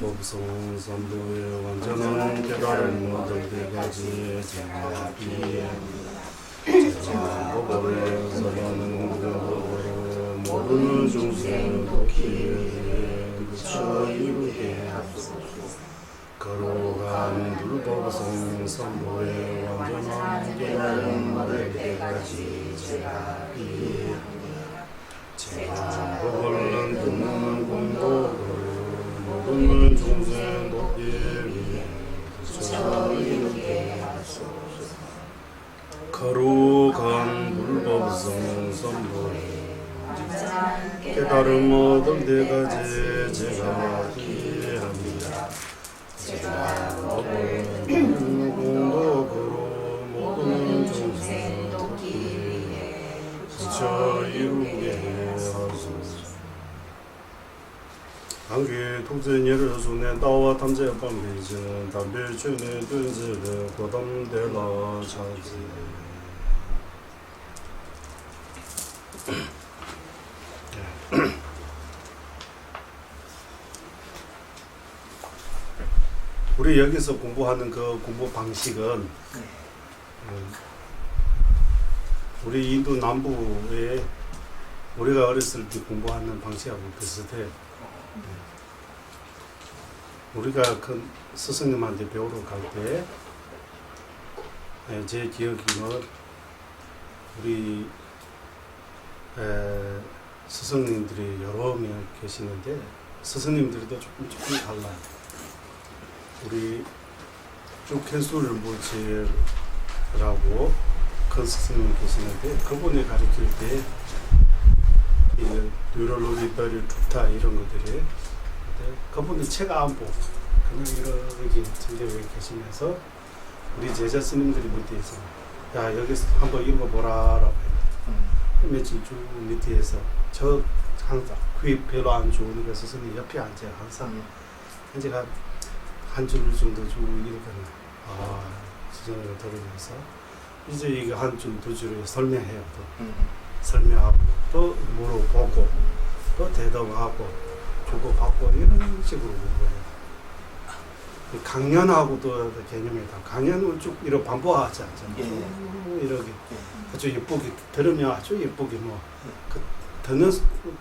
법성 선도의 완전한 깨달음 얻을 때까지 제가 비에 제가 법을 설하는 법을 모든 중생 돕기에 그쳐 이루게 하소서. 거룩한 불법성 선도의 완전한 깨달음 얻을 때까지 제가 비에 제가 법을 듣는 공덕을 모든 중생 돕기에 위해 그쳐 이루게 하소서. 거룩한 불법성 선도에 깨달음 얻을 때까지 제가 기합니다. 제가 법을 듣는 공덕으로 모든 중생 돕기에 그쳐 이루게 하소서. 한국 통전예를 손에 따와 탐제 방배전 담배 주내 dun지를 고담되라 차지. 우리 여기서 공부하는 그 공부 방식은 우리 인도 남부에 우리가 어렸을 때 공부하는 방식하고 비슷해. 우리가 그 스승님한테 배우러 갈 때 제 기억이면 우리 스승님들이 여러 명 계시는데 스승님들도 조금 달라요. 우리 쭉현술 모체라고 큰 스승님 계시는데 그분이 가르칠 때 뉴럴로기들이 좋다 이런 것들이 그분이 책 안 보고 그냥 이렇게 전대에 계시면서 우리 제자 스님들이 밑에서 야 여기서 한번 읽어보라라고 했는데 며칠 쭉 밑에서 저 항상 귀 별로 안 좋은 그 스승님 옆에 앉아 항상 제가 한 줄 정도 쭉 읽으면 지정을 들으면서 이제 이거 한 줄 두 줄을 설명해요. 또 설명하고 또 물어보고 또 대답하고 주고받고 이런 식으로 공부해요. 강연하고도 개념이 다 강연을 쭉 이렇게 반복하지 않잖아요. 이렇게 아주 예쁘게 들으면 아주 예쁘게 그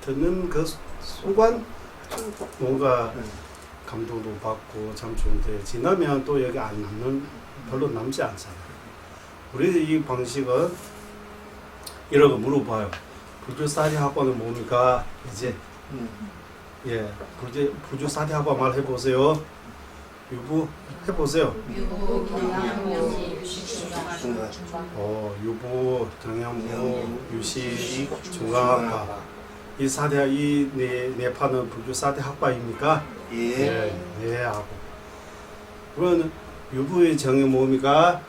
듣는 그 순간 뭔가 감동도 받고 참 좋은데 지나면 또 여기 안 남는 별로 남지 않잖아요. 우리 이 방식은 이러고 물어봐요. 불교사리 학과는 뭡니까? 이제 불교사리 학과 말 해보세요. 유부 해보세요. 유부, 경양부, 유부, 경양부, 유시, 중간학과. 이 사대 이 네 파는 불교 사대 학과입니까? 예 하고. 그러면 유부의 정의 뭡니까?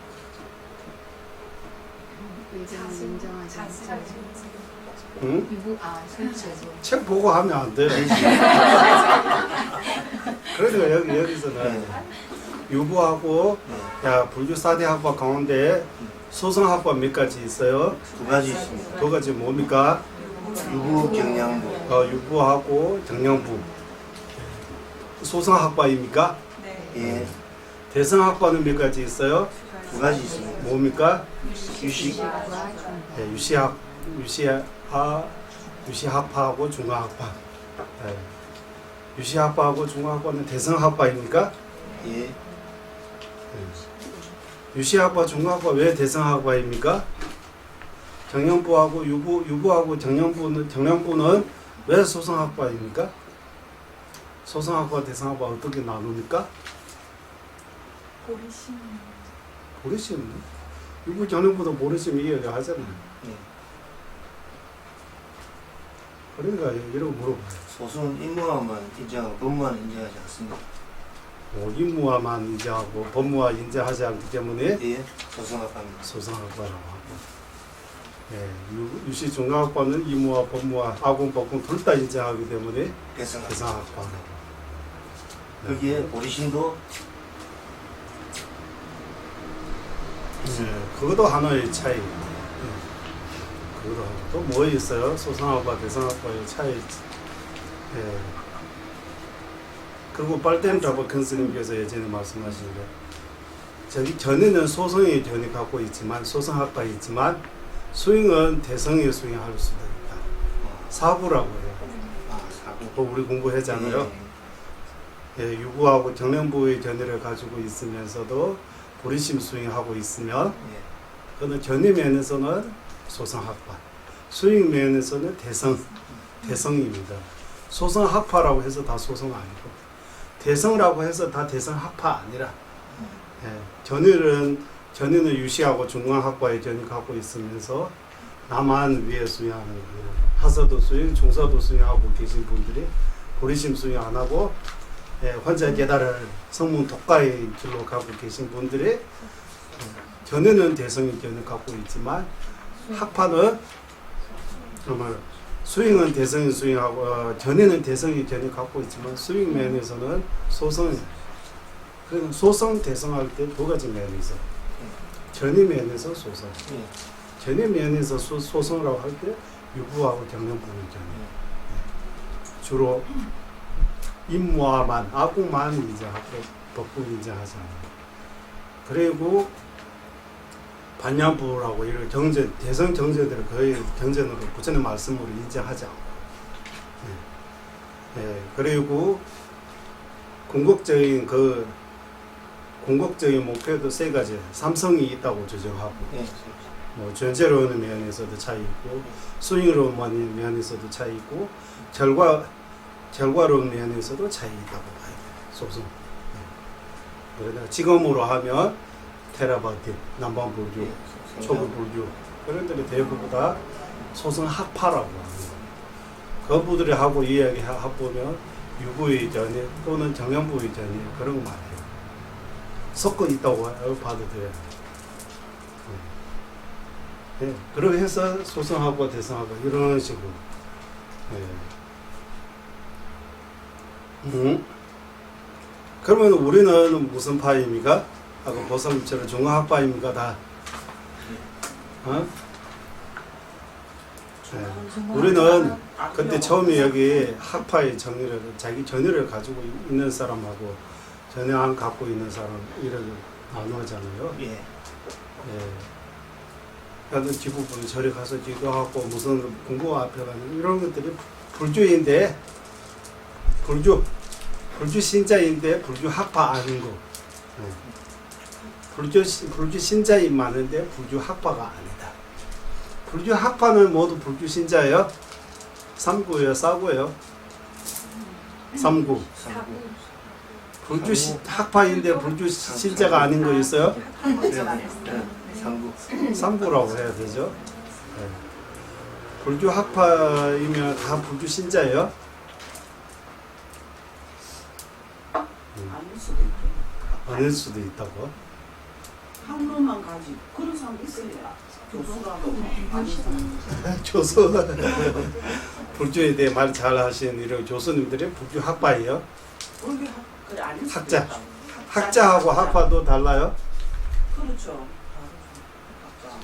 응? 책 보고 하면 안 돼. 그러니까 여기서는 유부하고 불교 사대 학과 가운데 소성학과 몇 가지 있어요? 두 가지 있습니다. 두 가지 뭡니까? 유부, 경양부. 유부하고 경양부. 소성학과입니까? 예. 대성학과는 몇 가지 있어요? 두 가지 있습니다. 뭡니까? 유식. 유시학파하고 중간학파. 유시학파하고 중간학파는 대성학과입니까? 예. 유시학파, 중간학파 왜 대성학과입니까? 정령부하고 유부하고 정령부는 왜 소성학과입니까? 소성학과, 대성학과 어떻게 나눕니까? 보리심. 유부 정령부도 보리심 이야기하잖아요. 그러니까 이런 거 물어봐요. 소수는 임무와만 인정하고 법무와는 인정하지 않습니다. 임무와만 인정하고 법무와 인정하지 않기 때문에 예. 소성학과입니다. 소성학과라고 하고. 유시 중간학과는 임무와 법무와 아공, 법공 둘 다 인정하기 때문에 대성학과라고. 거기에 보리심도 그것도 하나의 차이. 그것도 또 뭐 있어요? 소성학과, 대성학과의 차이. 그리고 빨댐라버 큰스님께서 예전에 말씀하신 게 저기 전에는 소성의 견이 갖고 있지만 소성학파에 있지만 수행은 대성의 수행할 수도 있다. 사부라고 해요. 아, 사고. 뭐 우리 공부했잖아요. 예, 유구하고 정령부의 견해를 가지고 있으면서도 보리심 수행하고 있으면 예. 그는 견해 면에서는 소성학파, 수행 면에서는 대성입니다. 소성학파라고 해서 다 소성 아니고 대성이라고 해서 다 대성학파 아니라 예, 전에는 유시하고 중간학과의 견이 갖고 있으면서 나만 위에 수행하는 거예요. 하사도 수행, 중사도 수행하고 계신 분들이 보리심 수행 안 하고 예, 혼자 깨달을 성문 독가의 길로 가고 계신 분들이 전에는 대성의 견을 갖고 있지만 학파는 정말 수행은 대성의 수행하고 전에는 대성의 견을 갖고 있지만 수행 면에서는 소성. 그러니까 소성 대성할 때 두 가지 면이 있어. 전의 면에서 소성. 예. 전의 면에서 소성이라고 할 때 유구하고 경련부의 견이 주로 임무와만 악국만 이제하고 법국 이제하잖아요. 그리고 반야부라고 이런 경제 대성 경제들을 거의 경전으로 부처님 말씀으로 인정하지 않고, 예, 그리고 궁극적인 목표도 세 가지, 삼성이 있다고 주장하고, 예. 뭐 전제로는 면에서도 차이 있고, 수익로는 면에서도 차이 있고, 결과론 면에서도 차이 있다고 봐요. 소송. 그러나 지금으로 하면 테라바티, 남반불교, 초급불교 그런 들이 대부분 다 소성학파라고 합니다. 그분들이 하고 이야기 해보면 유구의 전이 또는 정연부의 전이 그런 거 말이에요. 섞어 있다고 봐도 돼요. 네. 그렇게 해서 소성하고 대성하고 이런 식으로. 네. 그러면 우리는 무슨 파입니까? 아까 보살님처럼 중화학파입니까? 다. 어? 네. 우리는 그때 처음에 여기 학파의 정의를 자기 전의를 가지고 있는 사람하고 전혀 안 갖고 있는 사람 이렇게 나누잖아요. 예. 예. 그래서 뒷부분에 절에 가서 기도하고 무슨 공부 앞에 가는 이런 것들이 불주인데 불주 신자인데 불주 학파 아닌 거. 예. 불주 신자인 많은데 불주 학파가 아니다. 불주 학파는 모두 불주 신자예요. 삼구예요, 사구예요. 삼구. 불주 학파인데 불주 신자가 아닌 거 있어요? 상부. 삼구라고 해야 되죠. 네. 불주 학파이면 다 불주 신자예요? 아닐 수도 있고 아닐 수도 있다고. 학로만 가지 그런 사람 있어요. 교수라고 아닌 사람. 교수 불주에 대해 말 잘 하시는 이런 교수님들이 불주 학파예요. 그게 그래 아닐 수도 학자. 있다. 학자하고 학파도 달라요. 그렇죠. 학자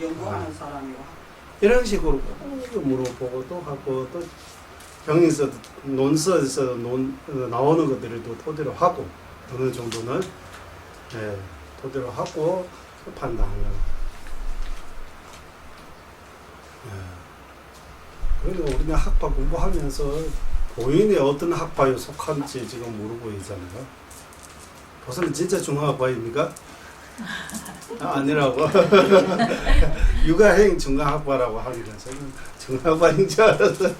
연구하는 사람이고 이런 식으로 꼭 물어보고 또 하고 또 병에서 논서에서 나오는 것들을 또 토대로 하고 어느 정도는 예, 토대로 하고 또 판단하는. 예. 그러니까 우리는 학파 공부하면서 본인이 어떤 학파에 속한지 지금 모르고 있잖아요. 보살님 진짜 중화학파입니까? 아니라고. 육아행 중화학파라고 하기는 저는 중화학파인 줄 알았어요.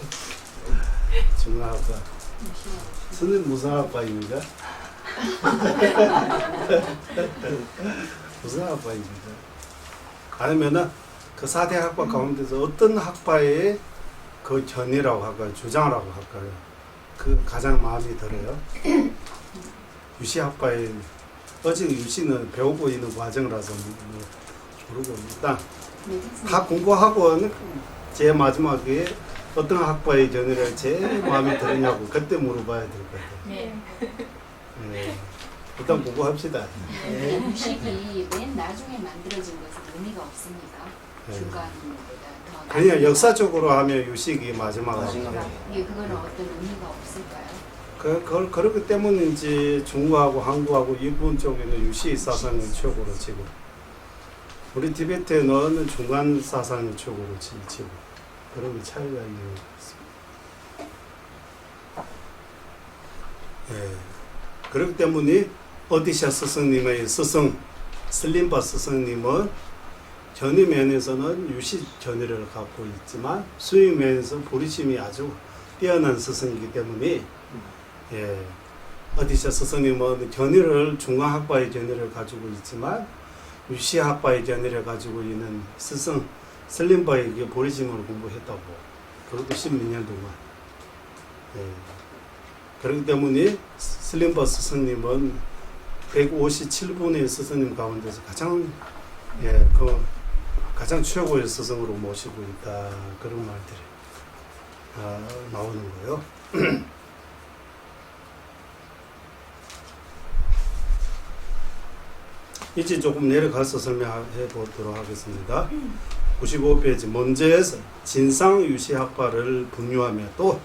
중화학파. 스님 무슨 학파입니까? 무슨 학파입니까? 아니면은 그 4대 학파 가운데서 어떤 학파의 그 견이라고 할까요? 주장이라고 할까요? 그 가장 마음이 들어요. 유시학파의 아직 유시는 배우고 있는 과정이라서 모르고 일단 다 공부하고 제일 마지막에 어떤 학파의 견해를 제일 마음에 들었냐고 그때 물어봐야 될 것 같아요. 네. 네. 일단 공부합시다. 유식이 맨 나중에 만들어진 것은 의미가 없습니다. 네. 중간보다 그냥 역사적으로 하면 유식이 마지막 마지막. 아니에요. 이게 그거는 어떤 의미가 없을까요? 그렇기 때문인지 중국하고 한국하고 일본 쪽에는 유시 사상이 최고로 지고 우리 티베트는 중간 사상이 최고로 지고 그런 게 차이가 있는 것 같습니다. 예. 그렇기 때문에 어디샤 스승님의 스승 슬림바 스승님은 견의 면에서는 유시 견의를 갖고 있지만 수행 면에서 보리심이 아주 뛰어난 스승이기 때문에 예, 어디샤 스승님은 견의를 중앙학파의 견의를 가지고 있지만 유시학파의 견의를 가지고 있는 스승 슬림바에게 보리심을 공부했다고 그것도 10몇 년 동안 예, 그렇기 때문에 슬림바 스승님은 157분의 스승님 가운데서 가장 가장 최고의 스승으로 모시고 있다 그런 말들이 나오는 거예요. 이제 조금 내려가서 설명해 보도록 하겠습니다. 95페이지 먼저에서 진상유시학파를 분류하며 또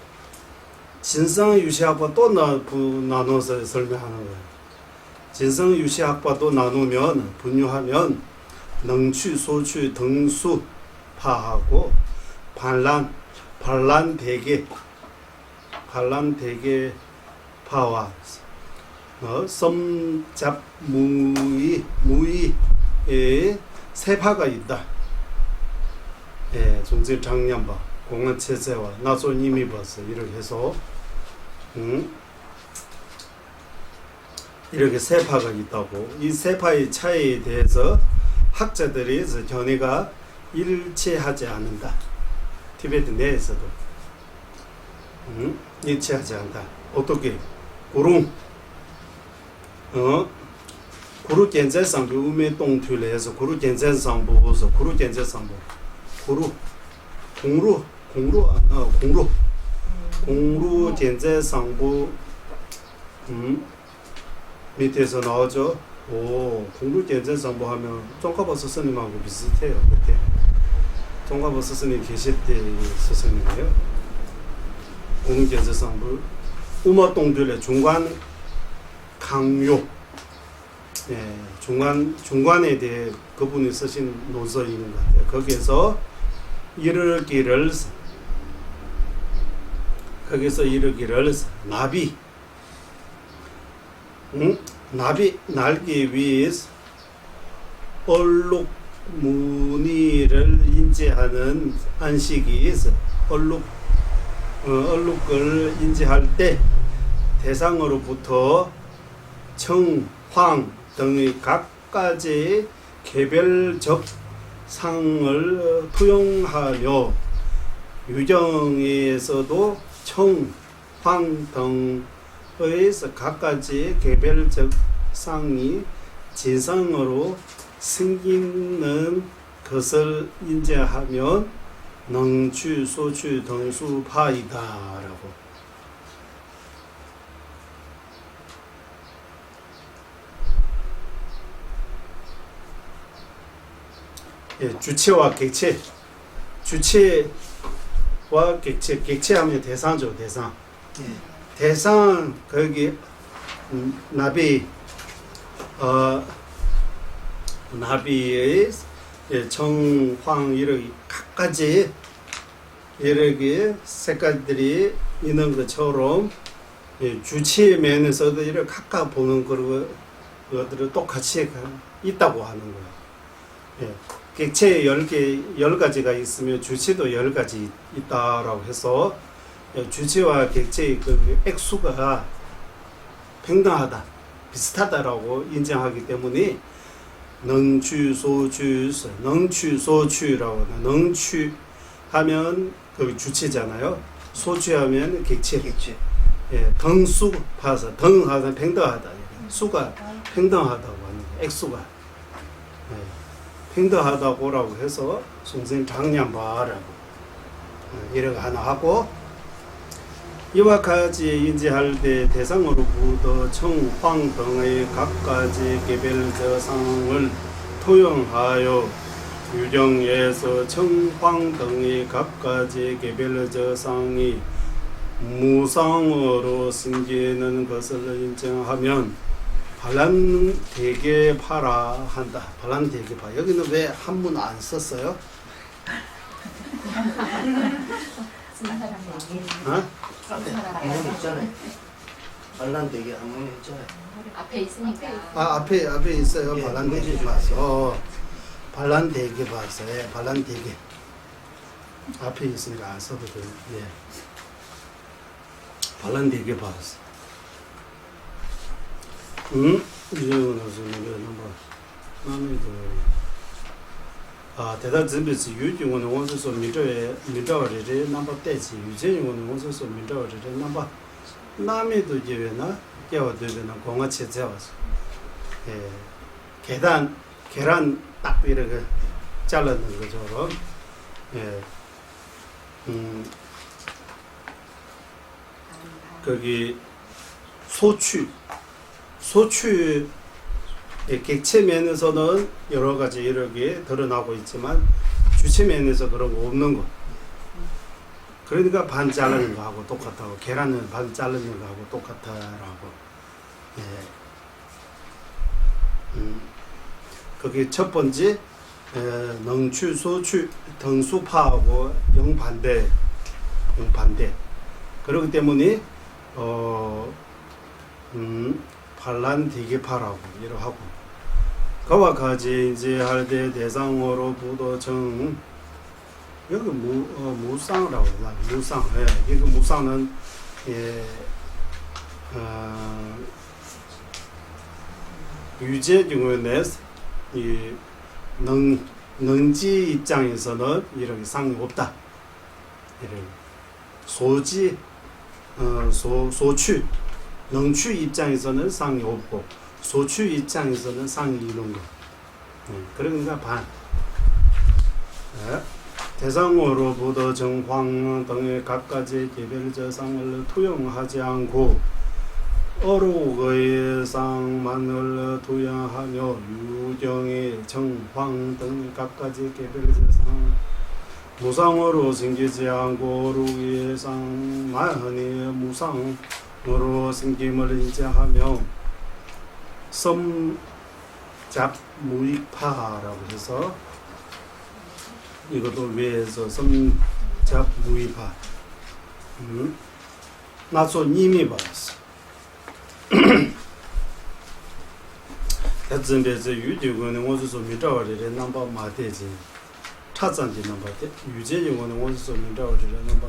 진상유시학파 또 나눠서 설명하는 거예요. 진상유시학파도 나누면 분류하면 능취, 소취, 등수 파하고 반란대계 파와 썸잡무의 세 파가 있다. 예, 존재장량파, 공원체제와 나존이미버스 이렇게 해서 이렇게 세 파가 있다고. 이 세 파의 차이에 대해서 학자들이 견해가 일치하지 않는다. 티베트 내에서도 일치하지 않다. 어떻게? 구루 견제상부 우메동투를 해서 구루 견제상부에서 구루 견제상부 공루 견제상부 밑에서 나오죠. 공루 견제상부 하면 종가보 스승님하고 비슷해요. 그때 종가보 스승님 계실 때 스승님이에요. 공루 견제상부 우마동들의 중간 강요, 예, 중간에 대해 그분이 쓰신 논설이 있는 것 같아요. 거기에서 이르기를 나비 날기 위해서 얼룩 무늬를 인지하는 안식이 있어. 얼룩을 인지할 때 대상으로부터 청, 황 등의 각가지 개별적 상을 투영하여 유정에서도 청, 황 등의 각가지 개별적 상이 진상으로 생기는 것을 인지하면 능취, 소취, 등수, 파이다라고. 예, 주체와 객체, 주체와 객체하면 대상죠, 대상. 예. 대상 거기 나비의 정황 이렇게 각가지 여러 개 색깔들이 있는 것처럼 주체 면에서도 이렇게 각각 보는 것들을 똑같이 있다고 하는 거예요. 예. 객체 10가지가 있으면 주체도 10가지 있다라고 해서 주체와 객체의 그 액수가 평등하다, 비슷하다라고 인정하기 때문에 능취소취라고 능취하면 그 주체잖아요. 소취하면 객체. 예, 등수 파서 등하다 평등하다. 수가 평등하다고 하는 거예요. 액수가. 평등하다고라고 해서 송생 장량바라고 이렇게 하나 하고 이와 같이 인지할 때 대상으로부터 청, 황 등의 각가지 개별적 상을 투영하여 유정에서 청, 황 등의 각가지 개별적 상이 무상으로 생기는 것을 인정하면 반란대계파라 한다. 반란대계파. 여기는 왜 한문 안 썼어요? 어? 앞에 한문 있잖아요. 반란되게 한문 있잖아요. 앞에 있으니까. 앞에 있어요. 예, 반란대계파서. 반란대계파서. 예, 반란대계. 앞에 있으니까 안 써도 돼요. 예. 반란대계파서. 이제는 대답 준비시 유중원의 원소소 민자월이 넘버 대지 유재용원의 원소소 민자월이 넘버 남에도 이제나 깨워되는 공화 체제와서 예 계란 딱 이렇게 잘라는 것처럼 예 거기 소추의 객체 면에서는 여러 가지 이렇게 드러나고 있지만 주체 면에서 그런 거 없는 거. 그러니까 반 자르는 거하고 똑같다고. 계란은 반 자르는 거하고 똑같다라고. 예. 그게 첫 번째 능추, 소추, 등수파하고 영반대. 그렇기 때문에 반란대계파라고 이러 하고 그와 같이 이제 할 때 대상으로 부도정 여기 무상이라고 하나 무상 예 이거 무상은 유죄 경우에 이 능지 입장에서는 이런 상이 없다. 이런 소지 소추 능추 입장에서는 상이 없고 소추 입장에서는 상이 있는 거. 그러니까 반. 대상으로부터 정황 등의 각가지 개별적 상을 투영하지 않고 어록의 상만을 투영하며 유경의 정황 등의 각가지 개별적 상 무상으로 생기지 않고 어록의 상만이 무상 으로 생김을 인정하며 섬잡무의파라고 해서 이것도 위에서 섬잡무의파 나소님이 봤어. 대전에서 유지원의 원수소 민자월에 넘버 마대지 차장지 넘버 유재원의 원수소 민자월에 넘버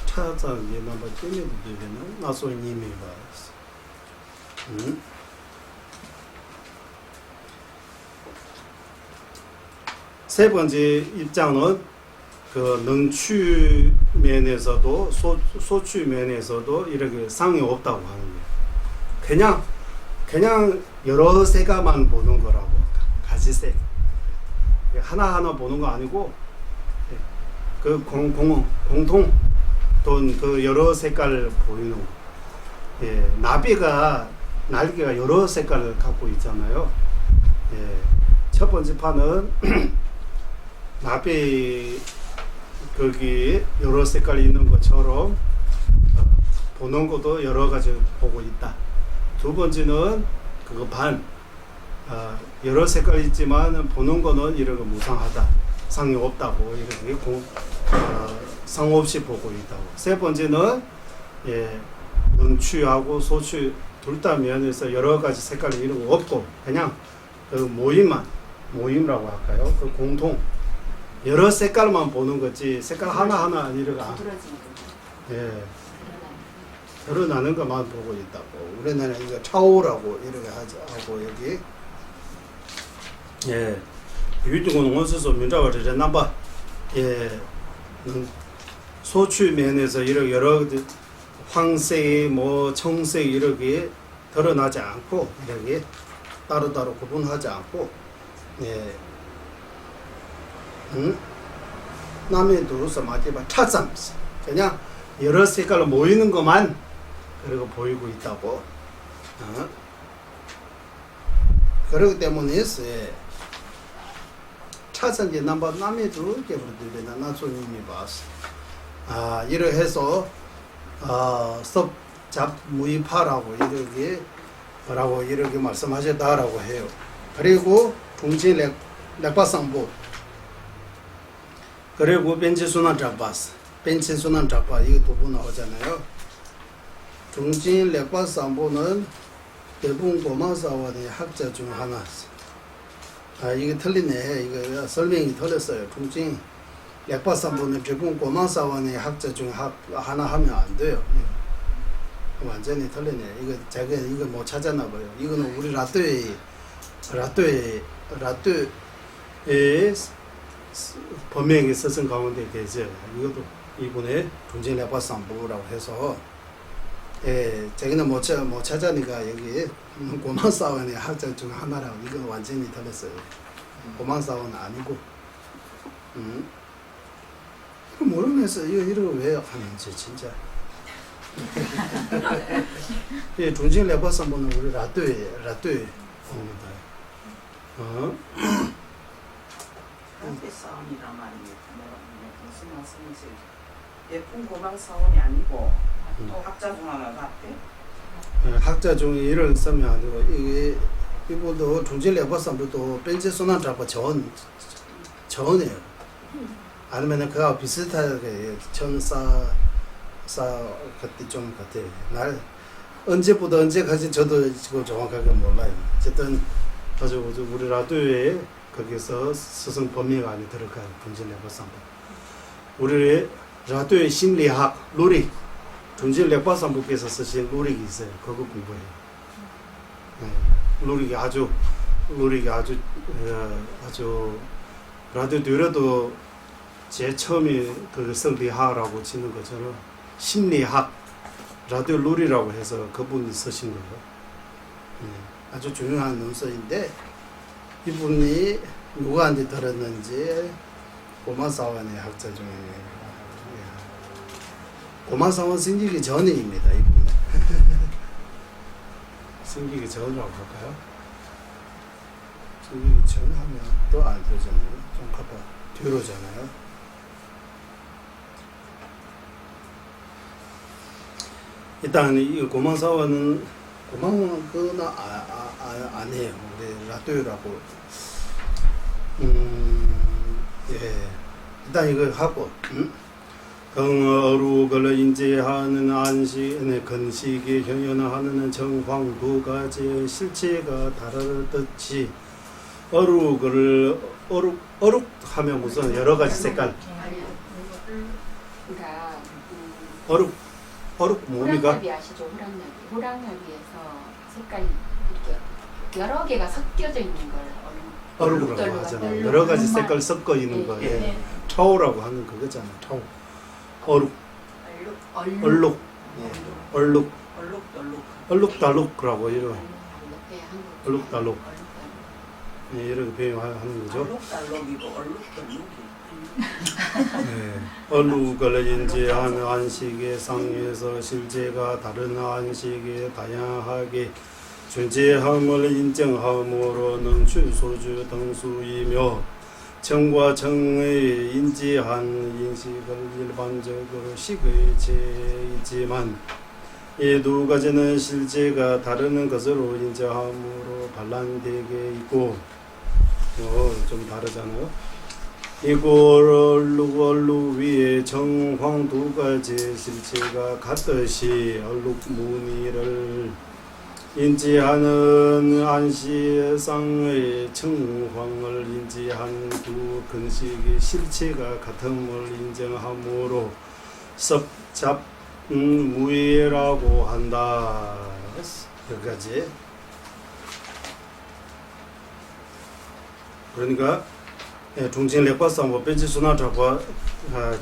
차장이 넘버 때문에 되는 나소님이 봤어. 세 번째 입장은 그 능추 면에서도 소추 면에서도 이렇게 상이 없다고 하는 거예요. 그냥 여러 세가만 보는 거라고. 가지색 하나하나 보는 거 아니고 그 공통 돈 그 여러 색깔 보이는 거. 예, 나비가 날개가 여러 색깔을 갖고 있잖아요. 예, 첫 번째 판은 나비 거기 여러 색깔이 있는 것처럼 보는 것도 여러 가지 보고 있다. 두 번째는 그거 반 여러 색깔이 있지만 보는 거는 이렇게 무상하다. 상이 없다고 이렇게 상 없이 보고 있다고. 세 번째는 능추하고 소추 둘 다 면에서 여러 가지 색깔이 이런 거 없고 그냥 그 모임이라고 할까요? 그 공통 여러 색깔만 보는 거지 색깔 하나하나 이렇게 예 드러나는 것만 보고 있다고. 우리나라 이거 차오라고 이렇게 하고 여기 유중은 원수소 민자월에 남바 소추 면에서 이렇게 여러 황색 뭐 청색 이렇게 드러나지 않고 이렇게 따로따로 구분하지 않고 남의 두루서 마지막 차sam스 그냥 여러 색깔로 모이는 것만 그리고 보이고 있다고. 그렇기 때문에 차선제 남바 남의 두 개부터되나 나소님이 봤어. 이래 해서 섭잡무이파라고 이렇게 말씀하셨다라고 해요. 그리고 중진 렉바상부 그리고 벤치순환 잡바스 벤치순환 잡바 이거 두 번 나오잖아요. 중진 렉바상부는 대부분 고마사원의 학자 중 하나. 이게 틀리네. 이거 설명이 틀렸어요. 중진 렉바상부는 대부분 고마사원의 학자 중 하나 하면 안 돼요. 완전히 틀리네. 이거 제가 이거 못 찾았나 봐요. 이거는 우리 라떼의 범행의 서성 가운데 계세요. 이것도 이분의 중진 렉바상부라고 해서 자기는 못 찾으니까 여기 고만사원의 학자 중 하나라고. 이건 완전히 틀렸어요. 고만사원은 아니고. 모르면서 이러고 왜 하는지 진짜. 중진 렉바상부는 우리 라떼 옵니다. 라떼 싸움이란 말입니다. 무슨 말씀이세요? 예쁜 고방 사원이 아니고 또 학자 중 하나 같대? 학자 중에 이를 쓰면 아니고 이분도 중진 렉바상부도 벤치 순환 잡아 전이에요. 아니면은 그와 비슷하게 전사 그때 좀 같아요. 날 언제부터 언제까지 저도 지금 정확하게 몰라요. 어쨌든 아주 우리 라디오에 거기서 스승 범위가 안에 들어가요. 중진 렉바상부. 우리 라디오의 심리학 루릭 중진 렉바상부께서 쓰신 루릭이 있어요. 그거 공부해요. 루릭이 아주 라디오 들어도 제 처음에 그 성리학이라고 짓는 것처럼 심리학 라디오 루리라고 해서 그분이 쓰신 거예요. 아주 중요한 논서인데 이분이 누구한테 들었는지 고만사원의 학자 중에 고만사원 생기기 전입니다. 이분은 생기기 전이라고 할까요? 생기기 전 하면 또 안 되잖아요. 좀 가봐 뒤로잖아요. 일단 이 고만사원은 그거는 안 해요. 우리 라디오라고. 일단 이거 하고 어루걸 인지하는 안식 건식이 현현하는 정황 두 가지의 실체가 다르듯이 어룩을 어룩 하면 무슨 여러 가지 색깔 그러니까 어룩 뭡니까? 호랑나비 아시죠? 호랑나비에서 색깔이 이렇게 여러 개가 섞여져 있는 걸 어룩이라고 하잖아요. 여러 가지 색깔 섞어 있는 거. 예. 타오라고 하는 그거잖아요. 타오. 어룩. 얼룩. 얼룩달룩이라고 이런. 얼룩달룩. 예, 이렇게 표현하는 거죠. 얼룩달룩이고 얼룩달룩이. 얼룩을 인지하는 안식의 상에서 실제가 다른 안식에 다양하게 존재함을 인정함으로는 출소주 등수이며 정과 정의 인지한 인식을 일반적으로 식의 제이지만 이 두 가지는 실제가 다른 것으로 인정함으로 반란되게 있고 좀 다르잖아요. 이걸 얼룩 위에 정황 두 가지 실체가 같듯이 얼룩 무늬를 인지하는 안시상의 정황을 인지한 두 근식의 실체가 같음을 인정함으로 섭잡무이라고 한다. 여기까지. 그러니까 중진 렉바상부 벤치순환 잡아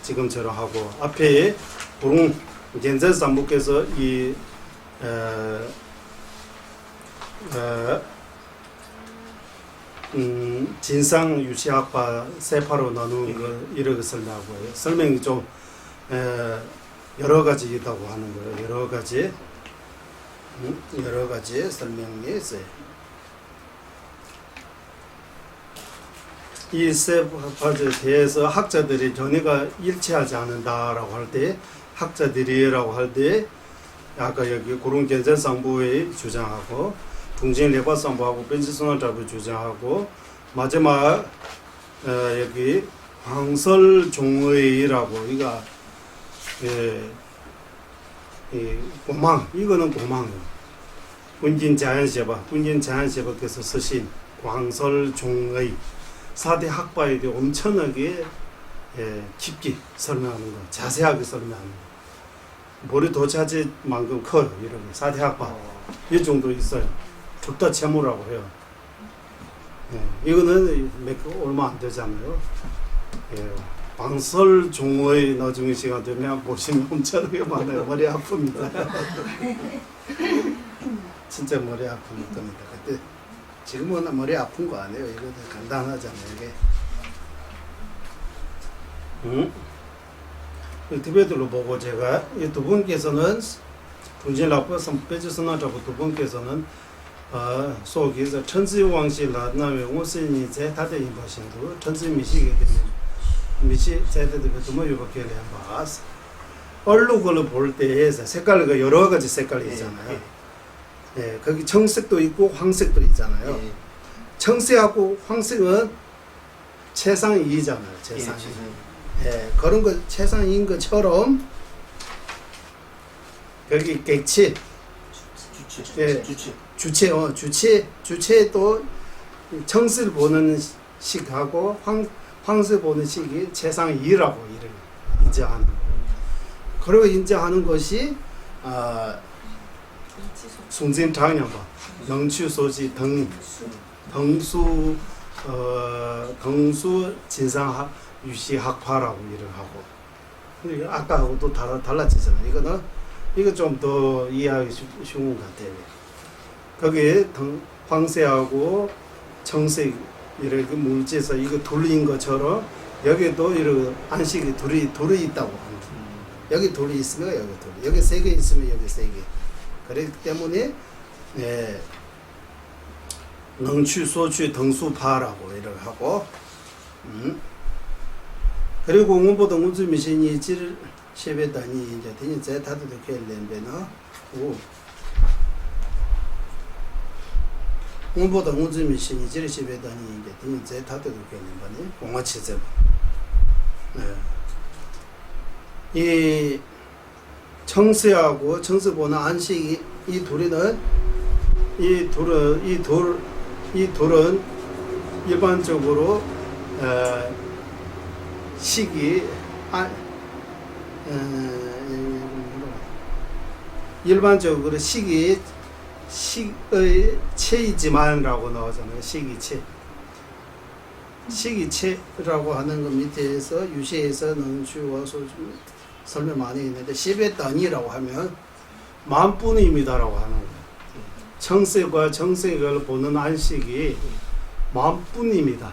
지금처럼 하고 앞에 부릉 gen제상부께서 이 진상 유시학과 세파로 나누는 거 이렇게 설명하고 해요. 설명이 좀 여러 가지 있다고 하는 거예요. 여러 가지 설명이 있어요. 이 세 파트에 대해서 학자들이 견해가 일치하지 않는다라고 할 때 학자들이라고 할 때 아까 여기 고릉견전상부의 주장하고 중진레과상부하고 벤치선언자부 주장하고 마지막 여기 황설종의라고 이거 고망 이거는 고망이에요. 군진자연시법께서 쓰신 광설종의 4대 학파에 대해 엄청나게 깊게 설명하는 거, 자세하게 설명하는 거. 머리 도차지만큼 커요. 이런 게 4대 학파 이 정도 있어요. 죽다 채무라고 해요. 이거는 얼마 안 되잖아요. 광설종의 나중에 시간 되면 보시면 엄청나게 많아요. 머리 아픕니다. 진짜 머리 아픈 겁니다. 그때 지금은 머리 아픈 거 아니에요. 이거 간단하잖아요. 이게. 디베이트로 보고 제가 이 두 분께서는 동진라고 선배주선하자고 두 분께서는 속에서 천지왕실라 나면 오신이 제다된 것인도 천지미시게 되면 미시 제대로 뭐 이렇게 해봐서 얼룩을 볼 때에서 색깔이 여러 가지 색깔이 있잖아요. 거기 청색도 있고 황색도 있잖아요. 청색하고 황색은 최상이잖아요. 최상이. 그런 거 최상인 것처럼 여기 객체, 주체도 청색을 보는 식하고 황색 보는 식이 최상이라고 이를 인정하는 거예요. 그리고 인정하는 것이 숭진장량과 능추소지 등수 진상학 유시학파라고 일을 하고. 근데 아까하고 또 달라지잖아요. 이거 좀 더 이해하기 쉬운 것 같아요. 거기에 황색하고 청색 이렇게 물질에서 이거 둘인 것처럼 여기도 이런 안식이 둘이 있다고 합니다. 여기 둘이 있으면 여기 둘, 여기 세 개 있으면 여기 세 개. 그렇기 때문에 능추, 소추, 등수파라고 이렇게 하고. 그리고 공부보다 운수미신이 질 시베다니 이제 되니 제타도 이렇게 렌베나 오 공부보다 운수미신이 질 시베다니 이제 되니 제타도 이렇게 렌베니 공화치제. 이 청세하고 청세보는 안식이 이 둘은 일반적으로 식이 일반적으로 식의 체이지만라고 나오잖아요. 식이체라고 하는 것 밑에서 유시에서 능추와 소주 설명 많이 있는데 10의 단위라고 하면 만뿐입니다라고 하는 거예요. 청색과 정색을 보는 안식이 만뿐입니다.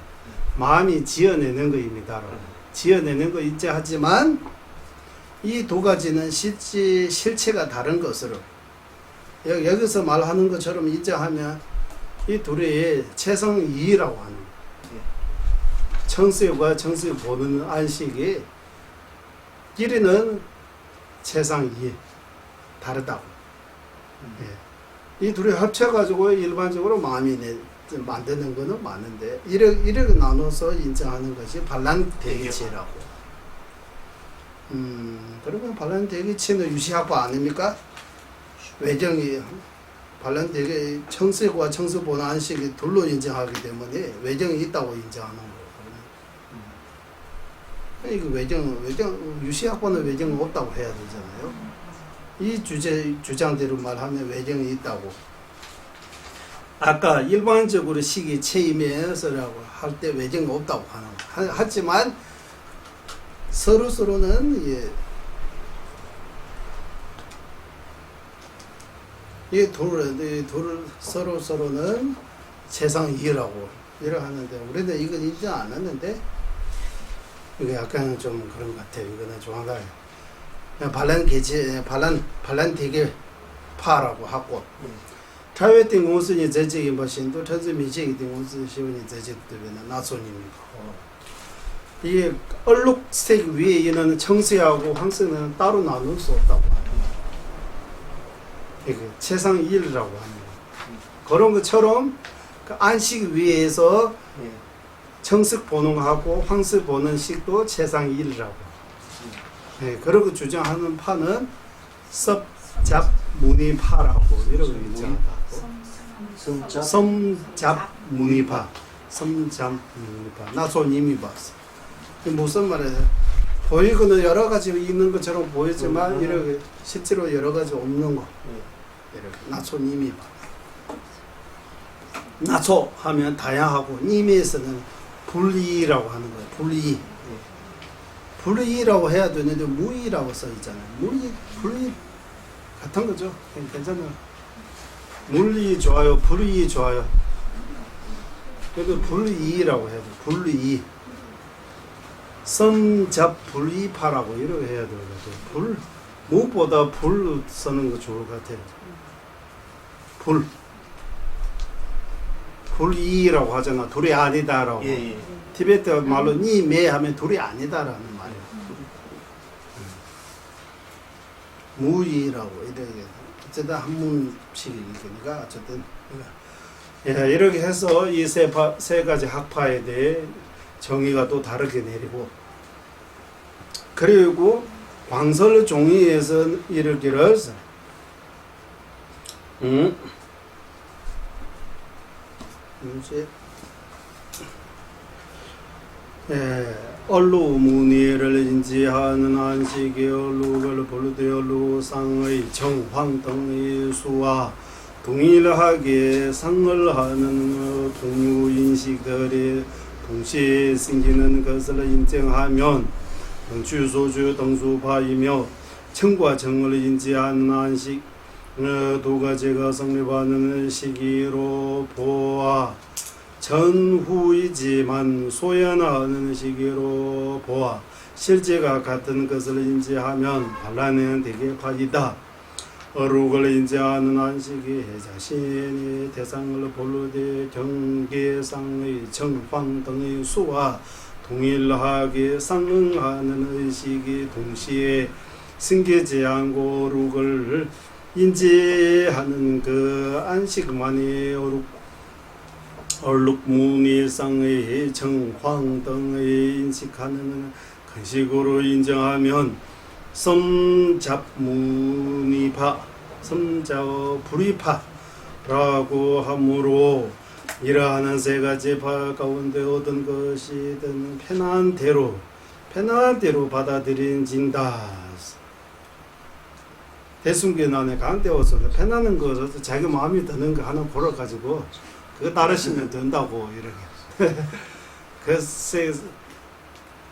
마음이 지어내는 것입니다. 지어내는 거 있지 하지만 이 두 가지는 실체가 다른 것으로 여기서 말하는 것처럼 인정하면 이 둘이 최상이라고 하는 거예요. 청색과 정색 보는 안식이 길이는 최상이 다르다고. 이 둘이 합쳐가지고 일반적으로 마음이 만드는 거는 많은데 이렇게 나눠서 인정하는 것이 반란대기치라고. 그러면 반란대기치는 유시학파 아닙니까? 외정이 반란대기 청색과 청색보는 안식이 둘로 인정하기 때문에 외정이 있다고 인정하는 거예요. 이거 외정 유시학파는 외정이 없다고 해야 되잖아요. 이 주장대로 말하면 외정이 있다고. 아까 일반적으로 식이 체임에서라고 할 때 외정이 없다고 하는 거. 하지만 서로는 이 둘을 서로는 세상이라고 이렇게 하는데 우리는 이건 인정 안 하는데 이게 약간 좀 그런 것 같아요. 이거는 정확하게 반란대계파라고 하고 타이웨팅 공순이 제적인 것인도 천지미식이 된 공순 시원이 제적되면 나손입니다. 이게 얼룩색 위에 있는 청색하고 황색은 따로 나눌 수 없다고 합니다. 이게 최상일이라고 합니다. 그런 것처럼 그 안식 위에서 예. 청색 보능하고 황색 보는 식도 최상일이라고. 네, 그러고 주장하는 파는 섭잡무니파라고 이러고 인정한다고. 성자 섬잡무니파, 섬잡무니파. 나소님이 봤어. 무슨 말이에요? 보이고는 여러 가지 있는 것처럼 보이지만 이렇게 실제로 여러 가지 없는 거. 예. 이렇게 나초님이 봐. 나초 하면 다양하고 님에서는 불이라고 하는 거예요. 불이. 불이라고 해야 되는데 무이라고 써 있잖아요. 불이 같은 거죠. 괜찮아요. 물이 좋아요. 불이 좋아요. 그래도 불이라고 해야 돼. 불이. 섬잡불이파라고 이렇게 해야 되거든. 불 무엇보다 불 쓰는 거 좋을 것 같아요. 불이라고 하잖아. 둘이 아니다라고. 예, 예. 티베트 말로 니매 하면 둘이 아니다라는 말이야. 무이라고 이렇게 어쨌든 한문식이니까 어쨌든 예, 이렇게 해서 이 세 가지 학파에 대해 정의가 또 다르게 내리고 그리고 광설 종이에서 이르기를 이제 얼루무니를 인지하는 안식의 얼루를 볼때 얼루상의 정황 등의 수와 동일하게 상을 하는 동유인식들이 동시에 생기는 것을 인정하면 주소주 등수파이며 청과 정을 인지하는 안식 두 가지가 성립하는 시기로 보아 전후이지만 소연하는 시기로 보아 실제가 같은 것을 인지하면 반란은 대개파이다. 어룩을 인지하는 안식이 자신의 대상을 볼르되 경계상의 정황 등의 수와 동일하게 상응하는 의식이 동시에 생기지 않고 어룩을 인지하는 그 안식만이 얼룩무니상의 정황 등의 인식하는 근식으로 인정하면 섬잡무니파, 섬자불이파라고 하므로 이러한 세 가지 파 가운데 얻은 것이든 편한 대로 받아들인진다. 대승교회 안에 강대워서 편하는 거 자기 마음이 드는 거 하나 골라가지고 그거 따르시면 된다고 이렇게 그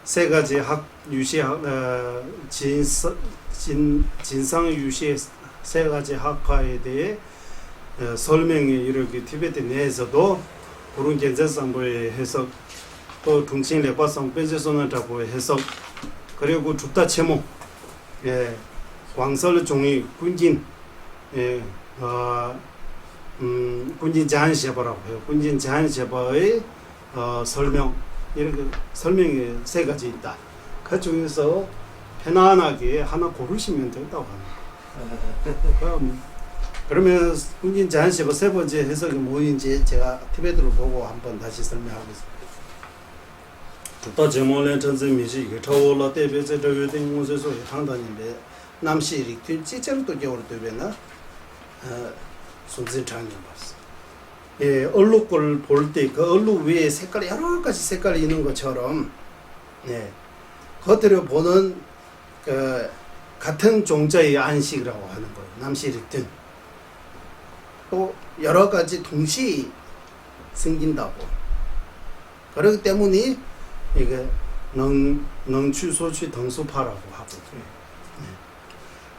세 가지 진상 유시의 세 가지 학파에 대해 설명이 이렇게 티베트 내에서도 구른 견제상보의 해석 또 중심 레과상 벤제소나자보의 해석 그리고 죽다 제목 광설 종이 군진 군진 제한시바라고 해요. 군진 제한시바의 설명 이렇게 설명이 세 가지 있다. 그 중에서 편안하게 하나 고르시면 된다고 합니다. 그러면 군진 제한시바 세 번째 해석이 뭐인지 제가 티베트로 보고 한번 다시 설명하겠습니다. 또 제목은 전생미시 초월로 대비해서 저유된 곳에서 상단인데 남시리 진짜로도 겨울 되면은 손진창님 봤어. 얼룩을 볼 때 그 얼룩 위에 색깔이 여러 가지 색깔이 있는 것처럼 겉으로 보는 그 같은 종자의 안식이라고 하는 거예요. 남시릭든 또 여러 가지 동시에 생긴다고. 그렇기 때문에 이게 능취소취 등수파라고 하고.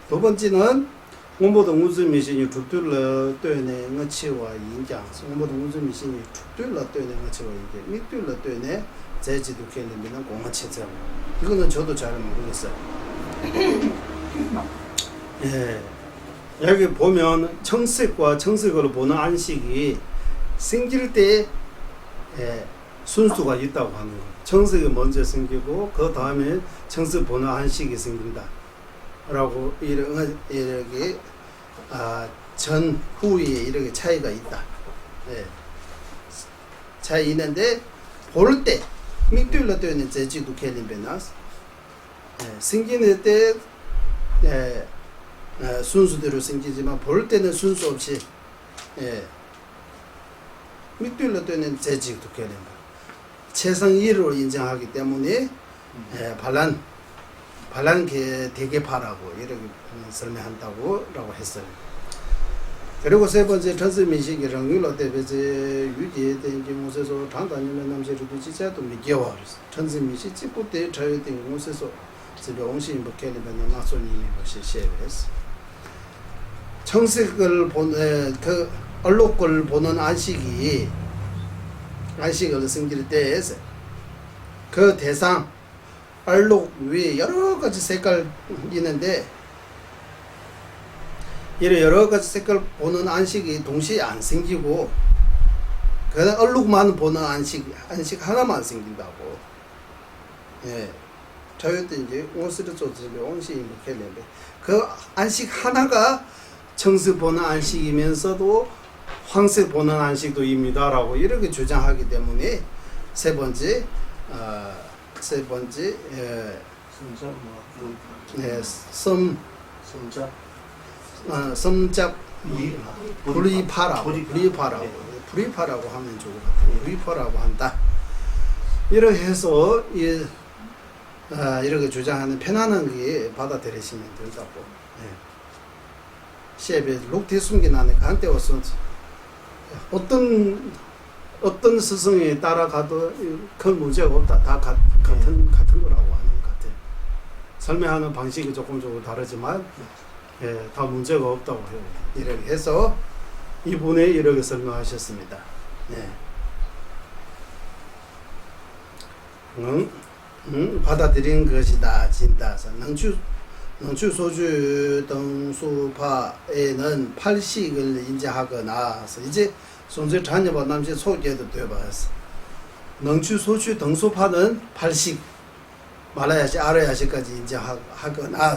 두 번째는 공부도 무슨 미신이 죽들러 때문에 어치와 인장, 공부도 무슨 미신이 죽들러 때문에 어치와 인장, 밑들러 때문에 제지도 개념이나 공어체점. 이거는 저도 잘 모르겠어요. 여기 보면 청색과 청색으로 보는 안식이 생길 때 순수가 있다고 하는 거예요. 청석이 먼저 생기고 그 다음에 청석 번호 안식이 생긴다. 라고 이렇게 전 후에 이렇게 차이가 있다. 예. 차이 있는데 볼 때 밑둘러 때는 제지도 켈린베나스 생기는 때 순수대로 생기지만 볼 때는 순수 없이 밑둘러 때는 제지도 켈린베 최성일로 인정하기 때문에 반란 대개파라고 이렇게 설명한다고 라고 했어요. 그리고 세 번째 전서민식이 랑률로 대비제 유지에 대한 경우에서 단단히는 남세르도 지자도 미겨와 전서민식 찍고 때 저희 된 경우에서 집에 온신 먹게는 나소님이 것이 시에서 청색을 보는 그 얼룩을 보는 안식을 생길 때에서 그 대상 얼룩 위에 여러 가지 색깔 있는데 이런 여러 가지 색깔 보는 안식이 동시에 안 생기고 그냥 얼룩만 보는 안식 하나만 생긴다고. 예. 저희도 이제 옷을 쫓으면 온식이 먹겠는데 그 안식 하나가 청색 보는 안식이면서도 황색 보는 안식도 입니다라고 이렇게 주장하기 때문에 세 번째 순자 섬잡 불이파라고 하면 좋을 것 같아요. 불이파라고 한다. 이렇게 해서 이렇게 주장하는 편안하게 받아들이시면 된다고. 시합에 록티 숨기나는 한때 와서 어떤 스승에 따라가도 큰 문제가 없다. 다 같은 거라고 하는 것 같아요. 설명하는 방식이 조금 다르지만 다 문제가 없다고 해요. 이렇게 해서 이분에 이렇게 설명하셨습니다. 받아들인 것이다. 진다서 능추 소주 등수파에는 8식을 인정하거나 이제 손질 자녀와 남시 소개도 되어봤어. 능추 소주 등수파는 8식 말아야지 알아야지까지 인정하거나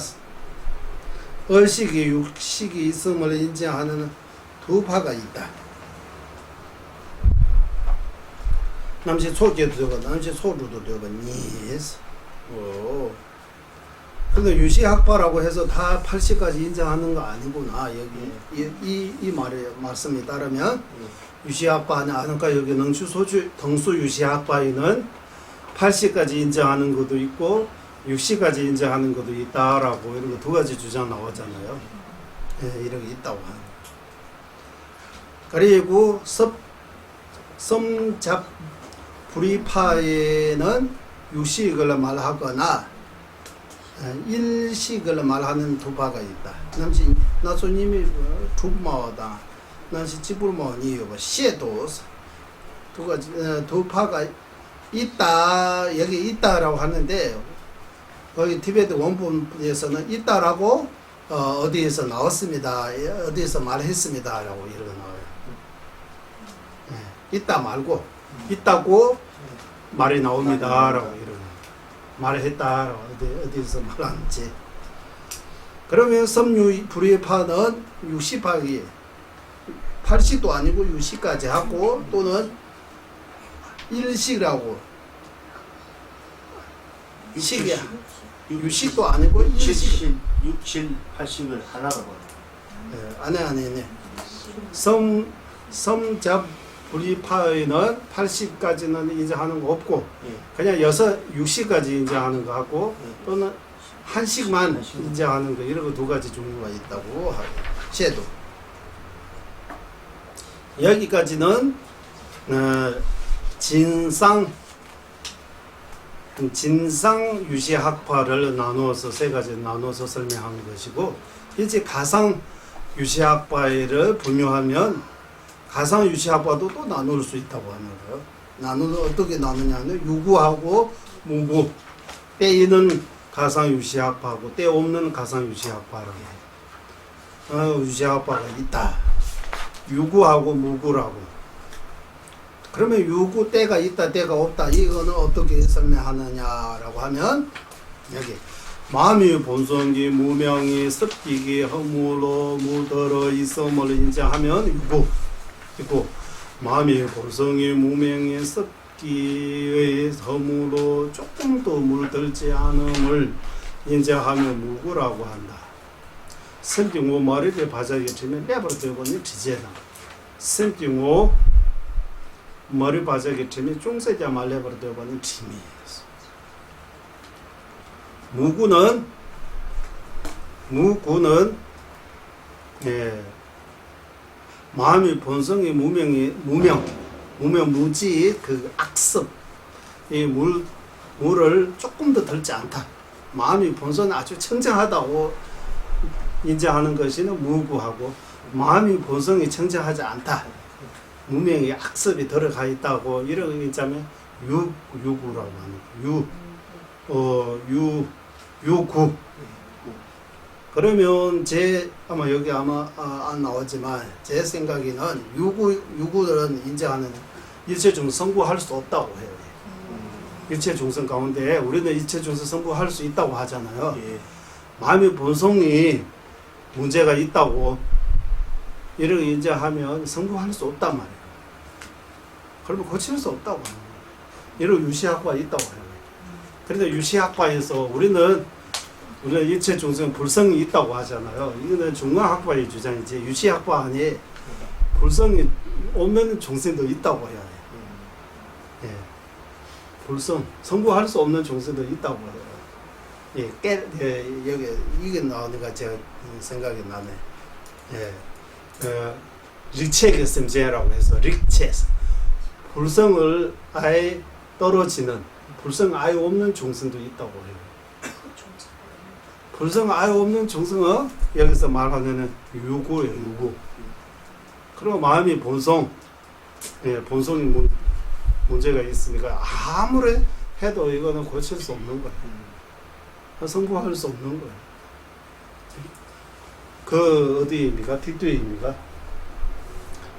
얼식이 육식이 있음을 인정하는 두 파가 있다. 남시 소개도 되고 남시 소주도 되고 니에서. 근데 유시학파라고 해서 다 80까지 인정하는 거 아니구나. 여기 이 말씀에 따르면 유시학파는 아니까 여기 능추 소주 등수 유시학파에는 80까지 인정하는 것도 있고 60까지 인정하는 것도 있다라고 이런 거 두 가지 주장 나오잖아요. 이렇게 있다고 하는. 그리고 섬잡 불이파에는 육식을 말하거나 일식을 말하는 두 파가 있다. 남시 나소님이 죽마다 남시 지불마니요 시에도 두 가지 두 파가 있다. 여기 있다라고 하는데 거기 티베트 원본에서는 있다라고 어디에서 나왔습니다. 어디에서 말했습니다라고 이렇게 나와요. 있다 말고 있다고 말이 나옵니다라고 이런 말했다라고 어디서 말하는지. 그러면 섬유 불의파는 60파기 80도 아니고 60까지 하고 또는 일식이라고 식이야. 60도 아니고 60, 80을 하나로 보네. 아니. 섬잡 불이파에는 80까지는 인정하는 거 없고 그냥 60까지 인정하는 거 하고 또는 한식만 인정하는 거 이런 거 두 가지 종류가 있다고 하고 셰도 여기까지는 진상 유시학파를 나누어서 세 가지 나누어서 설명한 것이고 이제 가상 유시학파를 분류하면 가상 유시학파도 또 나눌 수 있다고 하는 거예요. 어떻게 나누냐면 유구하고 무구 때 있는 가상 유시학파하고 때 없는 가상 유시학파라고 유시학파가 있다. 유구하고 무구라고. 그러면 유구 때가 있다 때가 없다 이거는 어떻게 설명하느냐라고 하면 여기 마음이 본성이 무명이 습기기 허물로 무더러 있음을 인정하면 유구 있고 마음이 본성이 무명이 습기의 허물로 조금도 물들지 않음을 인정하면 무구라고 한다. 성경호 머리를 바닥에 치면 내버려 두고는 지제다. 성경호 머리 바닥에 치면 중세자 말내버려 두고는 짐이에요. 무구는 예, 마음이 본성이 무명 무지 그 악습 이 물을 조금 더 들지 않다. 마음이 본성은 아주 청정하다고 인정하는 것이는 무구하고 마음이 본성이 청정하지 않다. 무명의 악습이 들어가 있다고 이런 있자면 유구라고 하는 유구. 그러면 아마 여기 안 나오지만 제 생각에는 유구들은 인정하는 일체 중생 성부할 수 없다고 해요. 일체 중생 가운데 우리는 일체 중생 성부할 수 있다고 하잖아요. 예. 마음의 본성이 문제가 있다고 이렇게 인정하면 성부할 수 없단 말이에요. 그러면 고칠 수 없다고 하는 거예요. 이런 유시학과가 있다고 해요. 그런데 유시학과에서 우리는 일체 중생 불성이 있다고 하잖아요. 이거는 중앙학과의 주장이지 유시학과 안에 불성이 없는 중생도 있다고 해야 해요. 예. 불성, 성부할 수 없는 중생도 있다고 해요. 예, 여기 이게 나오니까 제가 생각이 나네. 예, 릭체게 셈제라고 해서 릭체 불성을 아예 떨어지는 불성 아예 없는 중생도 있다고 해요. 불성 아예 없는 중생은 여기서 말하는 유구예요. 유구. 그리고 마음이 본성, 예, 본성이 문제가 있으니까 아무리 해도 이거는 고칠 수 없는 거예요. 성부할 수 없는 거예요. 그 어디입니까? 뒷뒤입니까?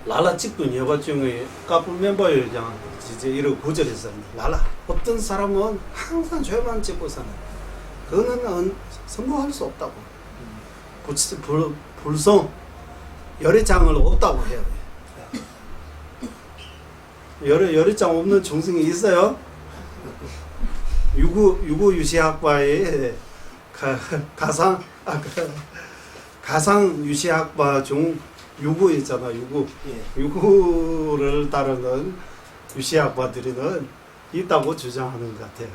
라라 직분 여바 중에 까불 멤버에 이제 이런 구절이 있었는데 라라 어떤 사람은 항상 죄만 짓고 사는 그거는 성공할 수 없다고. 불성 열애장을 없다고 해요. 열애장 없는 중생이 있어요. 유구 유시학과의 가상 유시학과 중 유구 있잖아. 유구. 예. 유구를 따르는 유시학과들은 있다고 주장하는 것 같아요.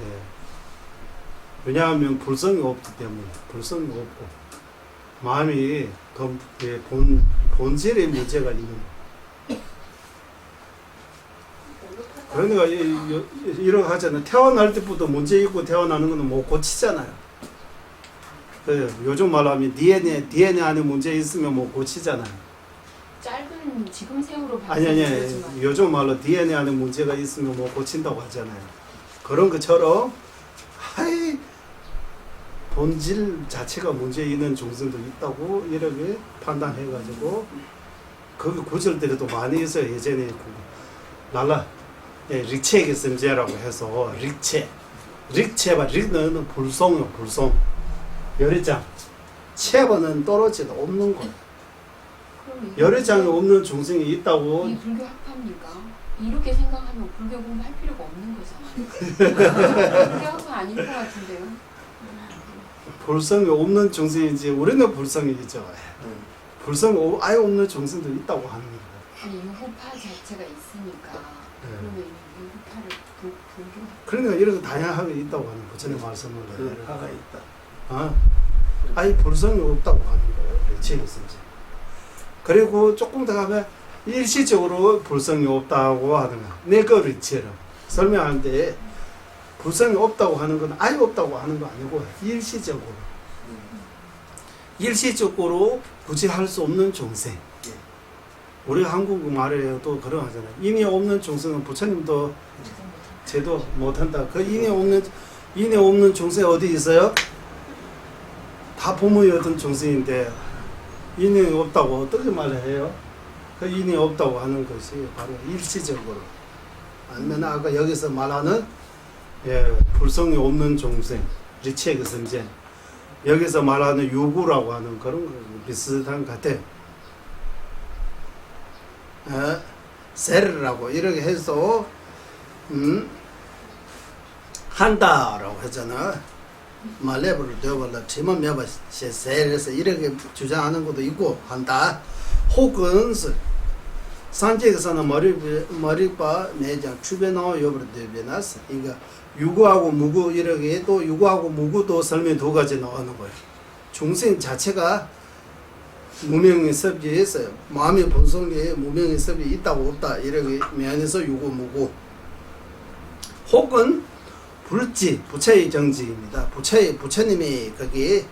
예. 왜냐하면 불성이 없기 때문에 불성이 없고 마음이 본질의 문제가 있는 거예요. 그러니까 이런 하잖아요. 태어날 때부터 문제 있고 태어나는 거는 못 고치잖아요. 요즘 말하면 DNA 안에 문제 있으면 못 고치잖아요. 짧은 지금 생으로 아니 요즘 말로 DNA 안에 문제가 있으면 못 고친다고 하잖아요. 그런 것처럼 본질 자체가 문제 있는 중생도 있다고 이렇게 판단해가지고 거기 구절들도 많이 있어요. 예전에 랄라 릭체의 셈제라고 해서 릭체가 릭는 불성이요. 불성 열애장 체벌은 떨어지도 없는 거예요. 열애장이 없는 중생이 있다고. 이 불교 학파입니까? 이렇게 생각하면 불교 공부할 필요가 없는 거잖아요. 불교 학파 아닐 것 같은데요. 불성이 없는 중생이지 우리는 불성이죠. 불성 아예 없는 중생도 있다고 하는 거예요. 아니 유구파 자체가 있으니까 그러면 유구파를 불교 그러니까 이런 거 다양하게 있다고 하는 거. 전에 말씀을 그 파가 있다. 아예 불성이 없다고 하는 거예요. 지혜선지. 그리고 조금 더 가면 일시적으로 불성이 없다고 하는 거. 내거리처럼 설명하는데 불성이 없다고 하는 건 아예 없다고 하는 거 아니고 일시적으로 굳이 할 수 없는 중생. 우리 한국 말에 또 그런 하잖아요. 인이 없는 중생은 부처님도 제도 못한다. 그 인이 없는 중생 어디 있어요? 다 부모의 어떤 중생인데 인이 없다고 어떻게 말을 해요? 그 인이 없다고 하는 것이 바로 일시적으로 아니면 아까 여기서 말하는 불성이 없는 종생 리체그 선제 여기서 말하는 유구라고 하는 그런 거 비슷한 것 같아요. 세르라고 이렇게 해서 한다라고 하잖아. 말레브를 되어발라 지만 몇번 세르에서 이렇게 주장하는 것도 있고 한다. 혹은 산책에서는 머리바 매장 주변 나와 여부를 대변해서 이거 유구하고 무구 이렇게 또 유구하고 무구도 설명 두 가지 나오는 거예요. 중생 자체가 무명의 섭이 있어요. 마음의 본성에 무명의 섭이 있다고 없다 이렇게 면에서 유구 무구. 혹은 불지 부처의 정지입니다. 부처님이 거기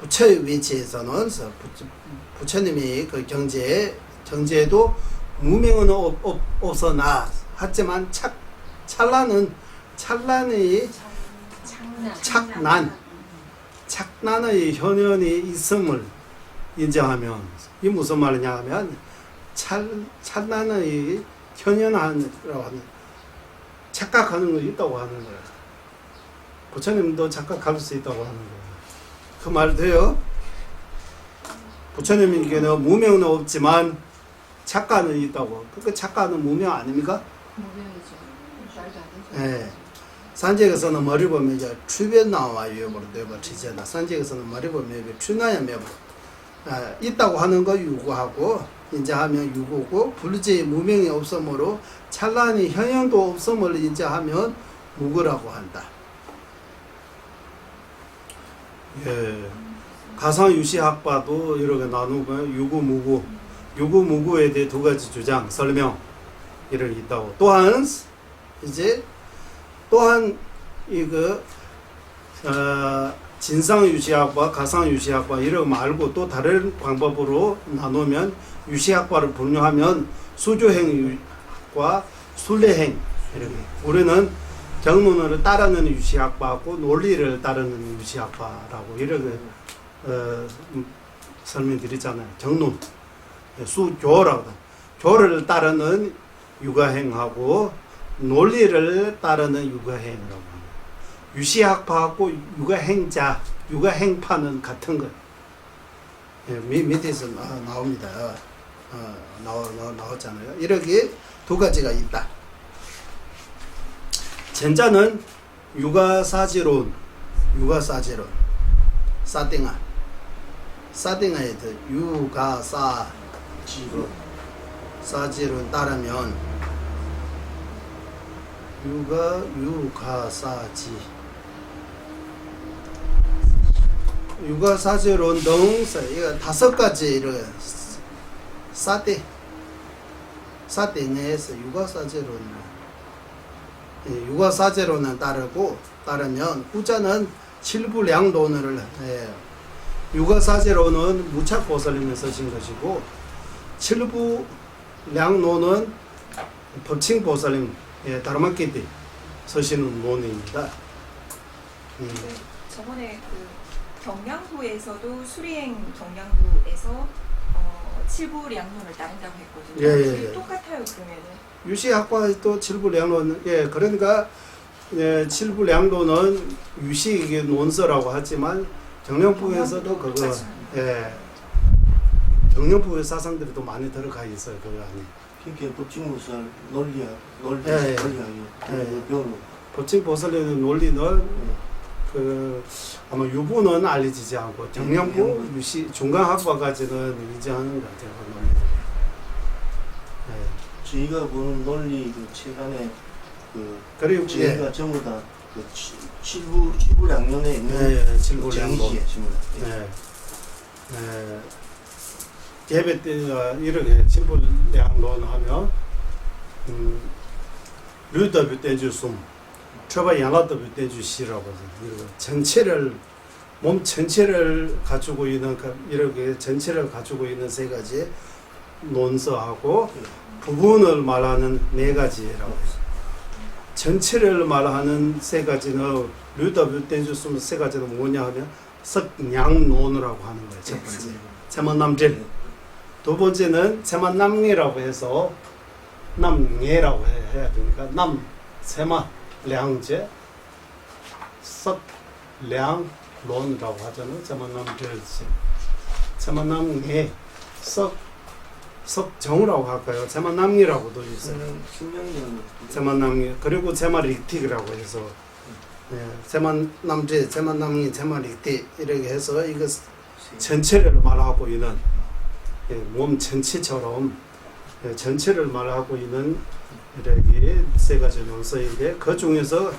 부처의 위치에서는 부처님이 그 정제에도 무명은 없으나 하지만 찬란의 착난의 현현이 있음을 인정하면 이 무슨 말이냐 하면 찬란의 현현한이라고 하는 착각하는 거 있다고 하는 거야. 부처님도 착각할 수 있다고 하는 거야. 그 말 돼요? 부처님에게는 무명은 없지만 착각은 있다고. 그 착각은 무명 아닙니까? 무명이죠. 말도 안 되죠. 예. 산책에서는 머리 보면 이제 주변 나와 유역으로 내버리잖아. 산책에서는 머리 보면 추나야 매버. 있다고 하는 거 유구하고 인정하면 유구고 불지의 무명이 없으므로 찬란히 현현도 없음을 인정하면 무구라고 한다. 예. 가상유시학파도 이렇게 나누면 유구 무구에 대해 두 가지 주장 설명 이런 있다고. 또한 이거 진상유시학파, 가상유시학파 이런 말고 또 다른 방법으로 나누면 유시학파를 분류하면 수조행과 순례행 이렇게. 우리는 경론을 따르는 유시학파하고 논리를 따르는 유시학파라고 이렇게 설명드리잖아요. 경론, 수교라고 교를 따르는 육아행하고 논리를 따르는 육아행이라고 합니다. 유시학파하고 육아행파는 같은 거예요. 밑에서 나옵니다. 나왔잖아요. 이렇게 두 가지가 있다. 전자는 육아사지론, 사땡아에 사지론 따르면 육아사지론 등 이거 다섯 가지 이런 사대 내에서 육아사제론은 따르면 후자는 칠부량론을 육아사제론은 무착보살님이 쓰신 것이고 칠부량론은 법칭보살님 다르마키티 쓰시는 논입니다. 저번에 그 경량부에서도 수리행 경량부에서 칠부량론을 따른다고 했거든요. 예. 똑같아요 그러면은. 유시학과도 칠부량론, 그러니까 칠부량론은 유시 논서라고 하지만 경량부에서도 그거, 경량부의 사상들이 또 많이 들어가 있어요. 그거 안에. 그러니까 법칙무설 논리학 법칙보살의 논리는 아마 유부는 알려지지 않고 경량부, 유시, 중간학과까지는 인정하는 것 같아요. 그 논리를. 저희가 보는 논리 그 책안에 그리고 저희가 전부 다 그 칠부량론에 있는 칠부량론. 예배 때가 이렇게 칠부량론 하면 류더뷰 떼주숨 저바 양아더뷰 떼주시라고 전체를 몸 전체를 갖추고 있는 이렇게 전체를 갖추고 있는 세 가지 논서하고 부분을 말하는 네 가지라고 해요. 전체를 말하는 세 가지는 류더뷰 떼주숨 세 가지는 뭐냐 하면 석양론이라고 하는 거예요. 첫 번째. 제만남질 두 번째는 세만남리라고 해서 남예라고 해야 되니까 남 세만 량제 석량론이라고 하잖아요. 세만남죄지 세만남예 석정이라고 할까요? 세만남리라고도 있어요. 신명년 세만남리 그리고 세마릭틱이라고 해서 세만남죄 세만남리 세마릭틱 이렇게 해서 이거 전체를 말하고 있는 몸 전체처럼 전체를 말하고 있는 이렇게 세 가지 논서인데 그 중에서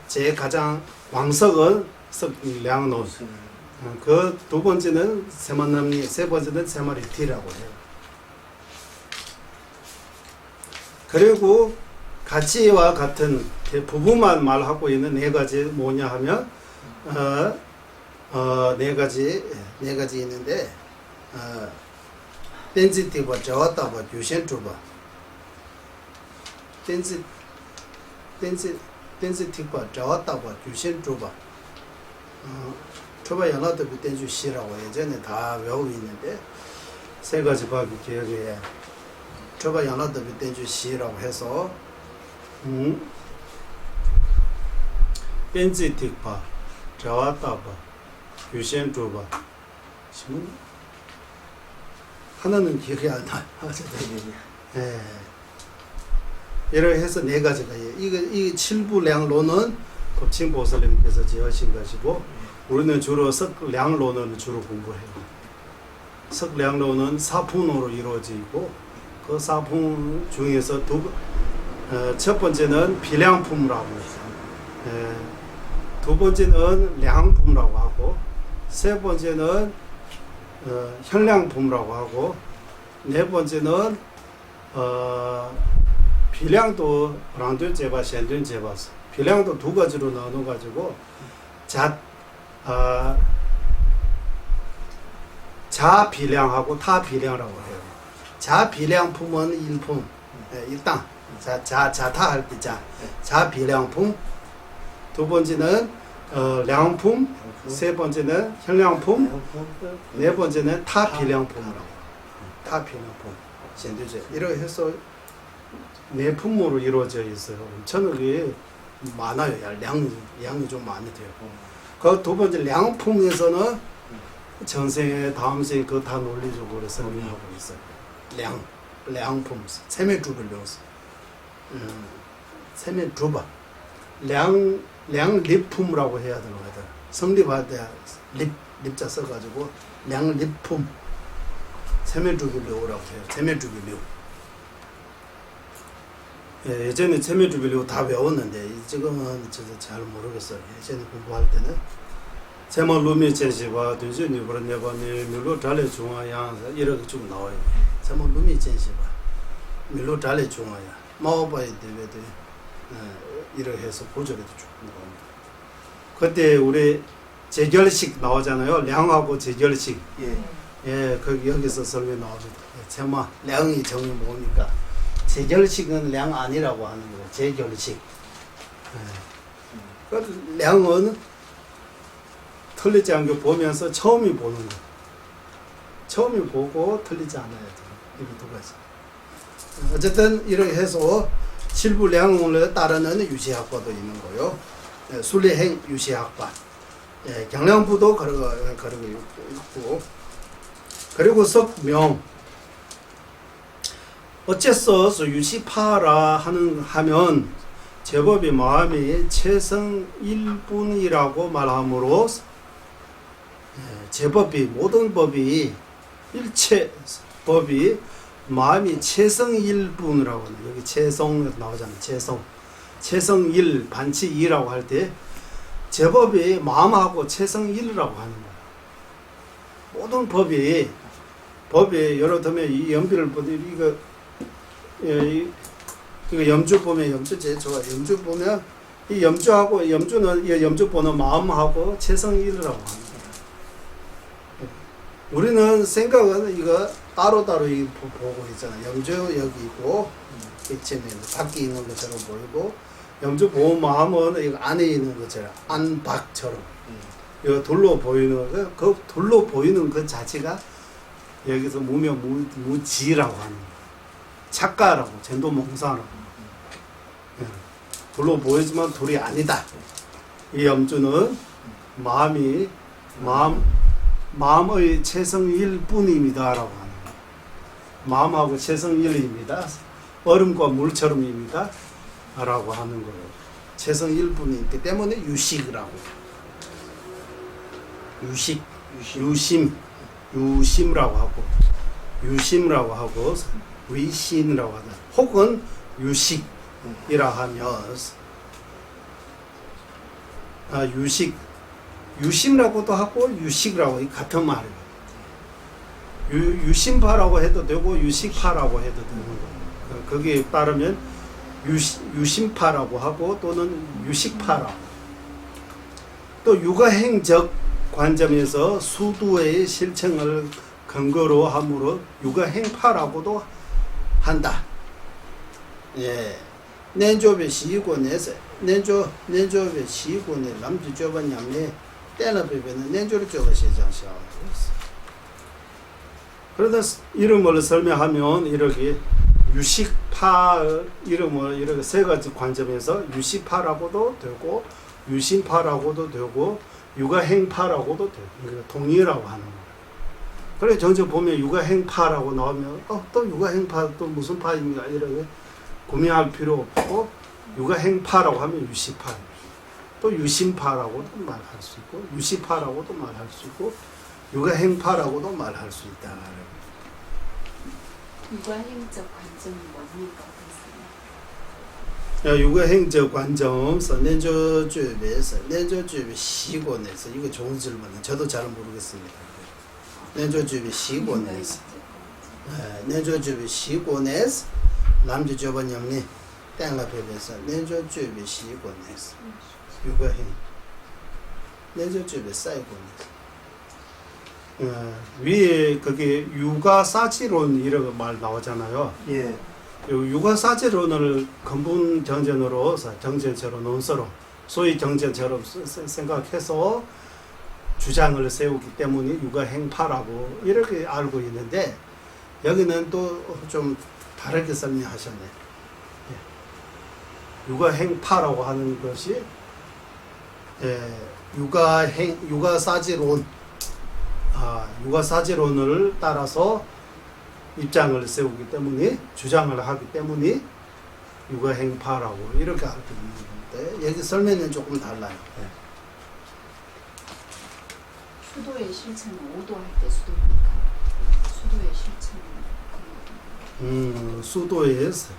제 가장 왕석은 석량론 그 두 번째는 세만남리 세 번째는 세마리티라고 해요. 그리고 가치와 같은 부분만 말하고 있는 네 가지 뭐냐 하면 네 가지 있는데 덴시티와 저하다와 유센주바 덴시티와 저하다와 유센주바 초바 연화도 덴주시라고 예전에 다 외우고 있는데 세 가지 법이 기억에 초바 연화도 덴주시라고 해서 덴시티와 저하다와 유센주바 하나는 기억이 안 나요. 예. 이렇게 해서 네 가지가 이 칠부량론은 법칭보살님께서 지으신 것이고 우리는 주로 석량론을 주로 공부해요. 석량론은 사품으로 이루어지고 그 사품 중에서 첫 번째는 비량품이라고 해요. 두 번째는 량품이라고 하고 세 번째는 현량품이라고 하고 네 번째는 비량도 랑들제바 샌든제바 비량도 두 가지로 나눠 가지고 자비량하고 타비량이라고 해요. 자비량품은 일품 일단 자타할 때 자비량품 두 번째는 량품 세 번째는 현량품 네 번째는 타비량품이라고 타비량품 샌드제 이렇게 해서 네 품으로 이루어져 있어요. 저는 많아요. 양이 좀 많이 돼요. 그 두 번째 량품에서는 전생에 다음 생에 그거 다 논리적으로 설명하고 있어요. 량품 세매주를 배웠어. 세매주바 량립품이라고 해야 되는 거다. 성립할 때 립자 써가지고 량립품 세매주빌료라고 해요. 세매주빌료. 예전에 세매주빌료 다 외웠는데 지금은 저도 잘 모르겠어요. 예전에 공부할 때는 세마루미 제시바 뒤지니 그러냐바니 밀로 달래 중앙양 이렇게 쭉 나와요. 세마루미 제시바 밀로 달래 중앙양 마오바이 대회도 이렇게 해서 보조개도 쭉 나옵니다. 그때 우리 재결식 나오잖아요. 량하고 재결식. 거기 여기서 설명 나옵니다. 세마 량이 정이 뭐니까 재결식은 량 아니라고 하는 거예요. 재결식. 그 량은 틀리지 않게 보면서 처음이 보는 거. 처음이 보고 틀리지 않아야 돼. 이게 두 가지. 어쨌든 이렇게 해서 칠부량을 따르는 유시학과도 있는 거요. 순례행 유시학과. 경량부도 그러고 있고. 그리고 석명. 어째서 유시파라 하면 제법이 마음이 최성일분이라고 말하므로 제법이 모든 법이 일체 법이 마음이 최성일분이라고 하는 여기 최성 나오잖아요. 최성일 반치이라고 할 때 제법이 마음하고 최성일이라고 하는 거예요. 모든 법이 예를 들면 이 연비를 보면 이거 염주 보면 염주 제일 좋아. 염주 보면 이 염주하고 염주는 이 염주 보는 마음하고 최성일이라고 하는 거예요. 우리는 생각은 이거 따로따로 보고 있잖아요. 염주 여기 있고 이쯤에 밖에 있는 것처럼 보이고 염주 보는 마음은 이거 안에 있는 것처럼 안박처럼 이거 둘로 보이는 그 둘로 보이는 그 자체가 여기서 무지라고 하는 거예요. 작가라고, 전도몽사라고. 예. 둘로 보이지만 둘이 아니다. 이 염주는 마음의 체성일 뿐입니다라고 하는 거예요. 마음하고 체성일입니다. 얼음과 물처럼입니다. 라고 하는 거예요. 체성일 뿐이기 때문에 유식이라고. 유심이라고 하고 위신이라고 하다. 혹은 유식이라 하면 유심이라고도 하고 유식이라고 같은 말이에요. 유심파라고 해도 되고 유식파라고 해도 되는 거예요. 거기에 따르면 유심파라고 하고 또는 유식파라고. 또 육아행적 관점에서 수두의 실천을 근거로 함으로 육아행파라고도 한다. 예. nen조의 시권에서 nen조의 시권에 남주 좁은양에 때나베베는 nen조를 좁은 시장시하고 있어. 그러다 이름을 설명하면 이렇게 유식파 이름을 이렇게 세 가지 관점에서 유식파라고도 되고 유심파라고도 되고 육아행파라고도 되고 동의라고 하는 거예요. 그래 전체 보면 육아행파라고 나오면 또 육아행파 또 무슨 파입니까 이렇게 고민할 필요 없고 육아행파라고 하면 유식파 또 유심파라고도 말할 수 있고 유식파라고도 말할 수 있고 육아행파라고도 말할 수 있다. 육아행적 관점은 뭡니까? 육아행적 관점에서 nen조주의 시권에서 이거 좋은 질문은 저도 잘 모르겠습니다. nen조주의 시권에서 nen조주의 시권에서 남주 저번형님 땡라ペペ에서 nen조주의 시권에서 육아행 nen조주의 사이권에서 위에 거기 육아사지론 이런 말 나오잖아요. 예. 육아사지론을 근본 정전으로 정전처로 논서로 소위 정전처럼 생각해서 주장을 세우기 때문에 육아행파라고 이렇게 알고 있는데 여기는 또 좀 다르게 설명하셨네. 육아행파라고 하는 것이 육아사지론을 따라서 입장을 세우기 때문에 주장을 하기 때문에 육아행파라고 이렇게 알고 있는데 여기 설명은 조금 달라요. 수도의 실천은 5도 할 때 수도입니까? 수도의 실천은 수도에서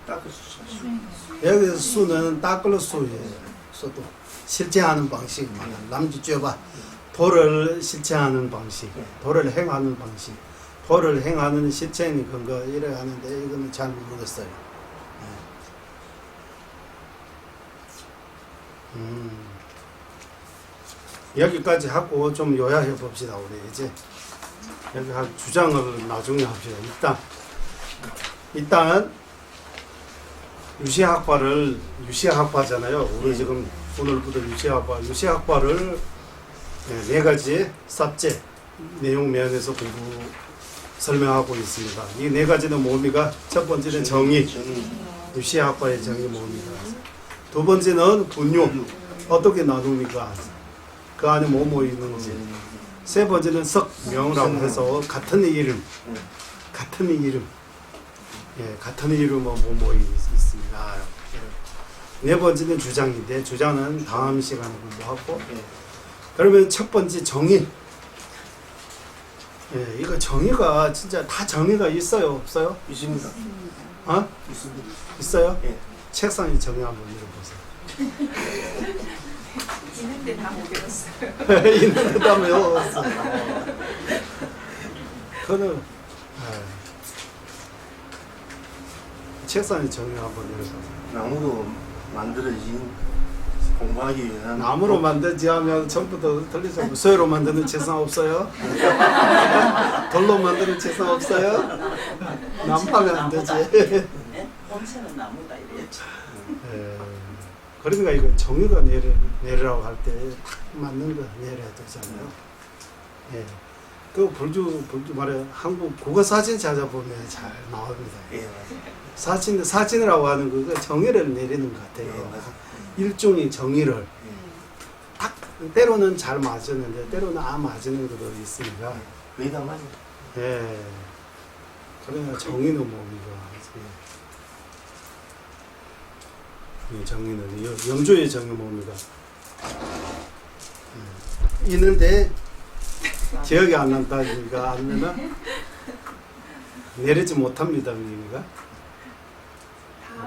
닦을 수 있어. 여기서 수는 닦을 수예요. 수도 실제하는 방식 남주 쥐어봐. 도를 실체하는 방식, 도를 행하는 방식, 도를 행하는 실체니 근거 이래 하는데 이거는 잘 모르겠어요. 여기까지 하고 좀 요약해 봅시다. 우리 이제 여기 한 주장을 나중에 합시다. 일단 유시학과잖아요. 우리 지금 오늘부터 유시학과를 네 가지 삽제 내용 면에서 공부 설명하고 있습니다. 이 네 가지는 뭡니까? 첫 번째는 정의, 유시학과의 정의 뭡니까? 두 번째는 분류, 어떻게 나눕니까? 그 안에 뭐뭐 있는지. 세 번째는 석명이라고 해서 같은 이름, 같은 이름은 뭐뭐 있습니다. 네 번째는 주장인데 주장은 다음 시간에 공부하고. 그러면 첫 번째 정의. 이거 정의가 진짜 다 정의가 있어요, 없어요? 있습니다. 어? 있습니다. 있어요? 예. 책상에 정의 한번 읽어보세요. 있는데 다 못 읽었어요. 있는데 다 외웠어. 그거는 책상에 정의 한번 읽어보세요. 나무로 만들어진 공부하기 위한 나무로 만들지 하면 전부 다 틀리죠. 쇠로 만드는 책상 없어요? 돌로 만드는 책상 없어요? 나무하면 안 되지. 원체는 나무다 이래야지. 그러니까 이거 정의가 내리라고 할 때 딱 맞는 거 내려야 되잖아요. 그 불주 말해 한국 국어 사진 찾아보면 잘 나옵니다. 예, 맞아요. 사진이라고 하는 그거 정의를 내리는 것 같아요. 예, 맞아요. 일종의 정의를 예. 딱 때로는 잘 맞았는데 때로는 안 맞는 것도 있으니까. 거의 다 맞아요. 예. 그러나 정의는 뭡니까? 이 정의는 영조의 정의 뭡니까? 있는데 기억이 안 난다니까 아니면 내리지 못합니다, 입니까?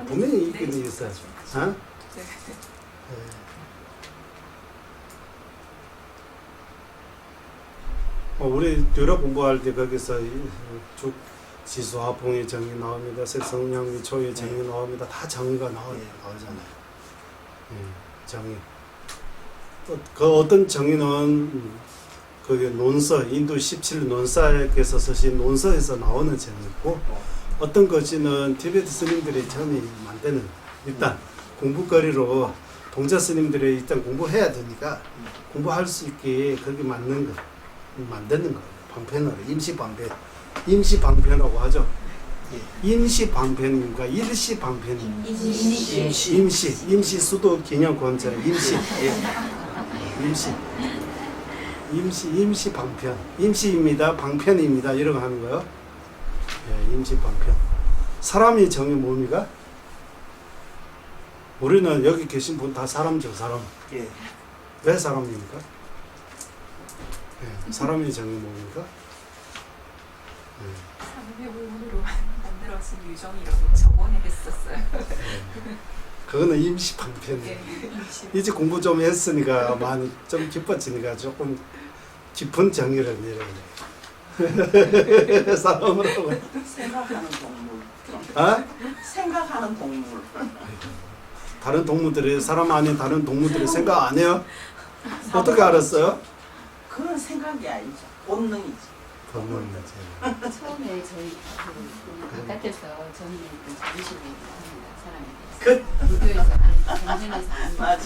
분명히 있긴 있어요. 어? 네. 우리 유럽 공부할 때 거기서 지수와 봉의 정의 나옵니다. 색성량미 초의 정의 나옵니다. 다 정의가 나오잖아요. 정의. 그 어떤 정의는 그게 논서, 인도 17 논사에서 쓰신 논서에서 나오는 정의고, 어떤 것은 티베트 스님들이 처음에 만드는, 일단 공부거리로 동자 스님들이 일단 공부해야 되니까 공부할 수 있게 거기 맞는 거 만드는 거예요. 방편으로 임시 방편, 임시 방편이라고 하죠. 임시 방편인가 일시 방편인가? 임시 수도 기념권자 임시 방편, 임시입니다, 방편입니다 이런 거 하는 거예요. 예, 임시 방편. 사람이 정의 뭡니까? 우리는 여기 계신 분 다 사람죠, 사람. 예. 왜 사람입니까? 예, 사람의 정의 뭡니까? 예. 305으로 만들어진 유정이라고 저번에 했었어요. 그거는 임시 방편이에요. 이제 공부 좀 했으니까 많이 좀 깊어지니까 조금 깊은 정의를 내려야 사람으로. 생각하는 동물. 아? 생각하는 동물. 다른 동물들이 사람 아닌 다른 동물들이 생각 안 해요? 어떻게 알았어요? 그건 생각이 아니죠. 본능이지. 본능이지. 처음에 저희 그 바깥에서 저는 그 자부심이 있습니다. 사람에 대해서. 그 불교에서 전전에서 안 맞아.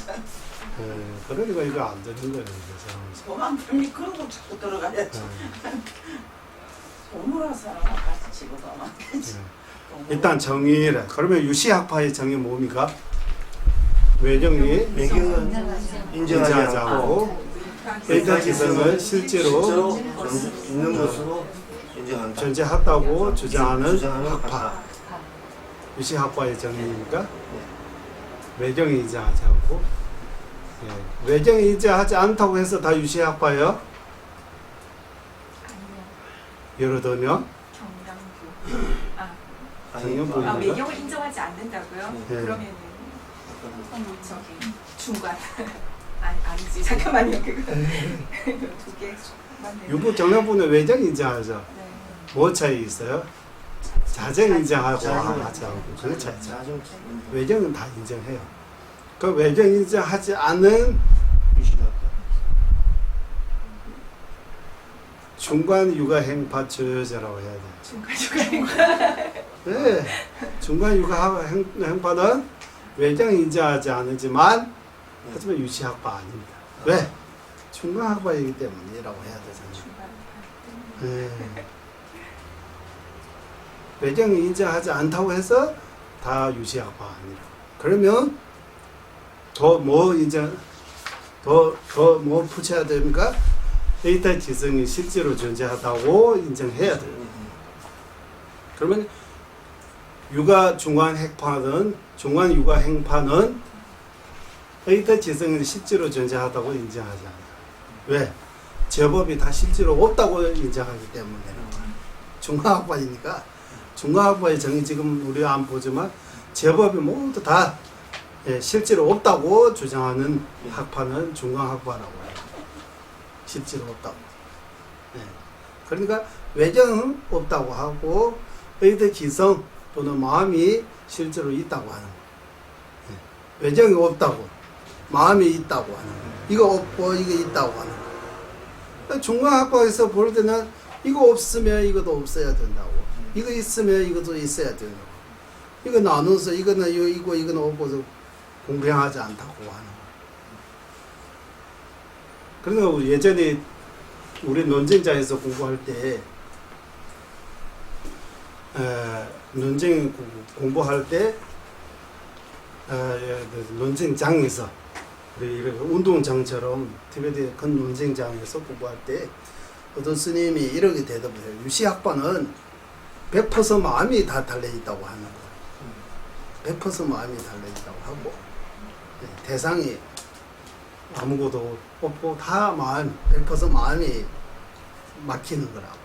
예, 그러니까 이거 안 되는 거예요, 이게 사람에서. 도망 편이 그러고 자꾸 들어가야지. 예, 동물한 사람하고 같이 집어넣으면 안 되지. 예. 일단 정의래. 그러면 유시학파의 정의 뭡니까? 외정이 매경은 인정하지 인정하지 않고 데이터 기성을 실제로 있는 것으로 인정한다. 존재했다고 주장하는 주장하는 학파. 학파. 유시학파의 정의입니까? 외정이 인정하지 않고. 예. 외정이 인정하지 않다고 해서 다 유시학파예요? 아니요. 예를 들면 경량부. 정년부. 아, 매경을 인정하지 않는다고요? 네. 그러면은 저기 중간. 아니지. 잠깐만요. 그거 두 개. 맞네요. 유부 정년부는 외정 인정하죠. 네. 뭐 차이 있어요? 자정 인정하고 자정. 하지 않고 그 차이죠. 자정 외정은 다 인정해요. 그 외정 인정하지 않은 유시학파. 중간 육아 행파 저자라고 해야 돼요. 중간. 네. 중간 육아 행파는 외정 인정하지 않지만 하지만 유시학파 아닙니다. 왜? 중간 학파이기 때문이라고 해야 되잖아요. 중간. 네. 외정 인정하지 않다고 해서 다 유시학파 아니라. 그러면 더 뭐 인정, 더 뭐 붙여야 됩니까? 데이터 지성이 실제로 존재하다고 인정해야 돼요. 그러면 육아 중간 행파는 중간 육아 행파는 데이터 지성이 실제로 존재하다고 인정하지 않아요. 왜? 제법이 다 실제로 없다고 인정하기 때문에. 중간학파이니까 중간학파의 정의 지금 우리가 안 보지만 제법이 모두 다 실제로 없다고 주장하는 학파는 중간학파라고 해요. 실제로 없다고. 그러니까 외정은 없다고 하고 데이터 기성 또는 마음이 실제로 있다고 하는 거예요. 외정이 없다고 마음이 있다고 하는 거예요. 이거 없고 이거 있다고 하는 거예요. 중간학파에서 볼 때는 이거 없으면 이것도 없어야 된다고, 이거 있으면 이것도 있어야 된다고, 이거 나눠서 이거는 이거 이거는 없어서 공평하지 않다고 하는 거예요. 그러니까 우리 예전에 우리 논쟁장에서 공부할 때 논쟁 공부할 때 논쟁장에서 우리 이렇게 운동장처럼 티베트의 큰 논쟁장에서 공부할 때 어떤 스님이 이렇게 대답을 해요. 유시학파는 100% 마음이 다 달려있다고 하는 거예요. 100% 마음이 달려있다고 하고 대상이 아무것도 없고 다 마음, 100% 마음이 막히는 거라고.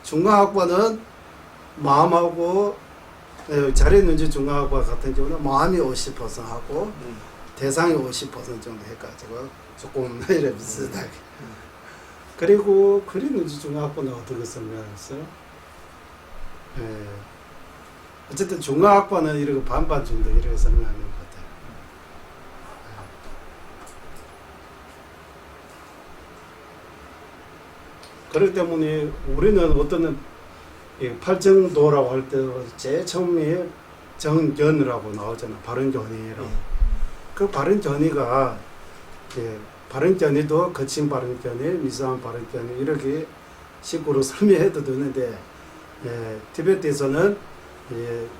중간학과는 마음하고 잘했는지 중간학과 같은 경우는 마음이 50% 하고 대상이 50% 정도 해가지고 조금 이래 비슷하게. 그리고 그랬는지 중간학과는 어떻게 설명했어요? 어쨌든 중간학과는 이렇게 반반 정도 이렇게 설명하는 것 같아요. 그렇기 때문에 우리는 어떤 팔정도라고 할 때 제일 처음에 정견이라고 나오잖아. 바른견이라고. 그 바른견이가 바른견이도 거친 바른견이, 미세한 바른견이 이렇게 식구로 설명해도 되는데 티베트에서는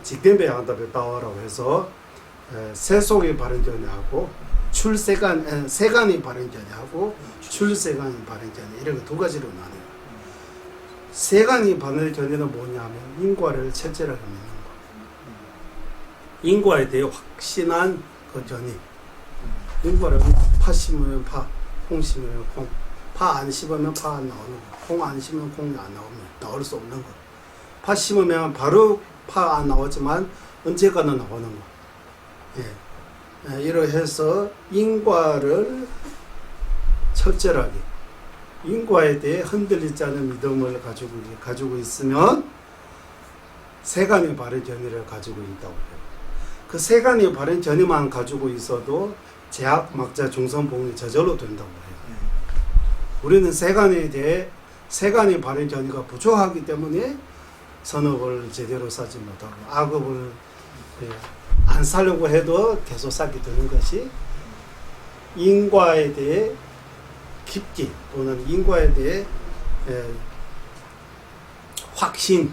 직된배 양답에 따오라고 해서 세속의 바른견이하고 세간이 바른견이하고 출세간이 바른견이 이렇게 두 가지로 나눠요. 세간이 바른견이는 뭐냐면 인과를 철저하게 믿는 거. 인과에 대해 확신한 그 견이. 인과를 파 심으면 파, 콩 심으면 콩. 파 안 심으면 파 안 나오는 거. 콩 안 심으면 콩이 안 나오면 나올 수 없는 거. 파 심으면 바로 파 안 나오지만 언제가는 나오는 거. 이렇게 해서 인과를 철저하게 인과에 대해 흔들리지 않은 믿음을 가지고 있으면 세간의 바른 견의를 가지고 있다고 해요. 그 세간의 바른 견의만 가지고 있어도 제약, 막자, 중선봉이 저절로 된다고 해요. 우리는 세간에 대해 세간의 바른 견의가 부족하기 때문에 선업을 제대로 쌓지 못하고 악업을 안 살려고 해도 계속 쌓게 되는 것이 인과에 대해 깊게 또는 인과에 대해 확신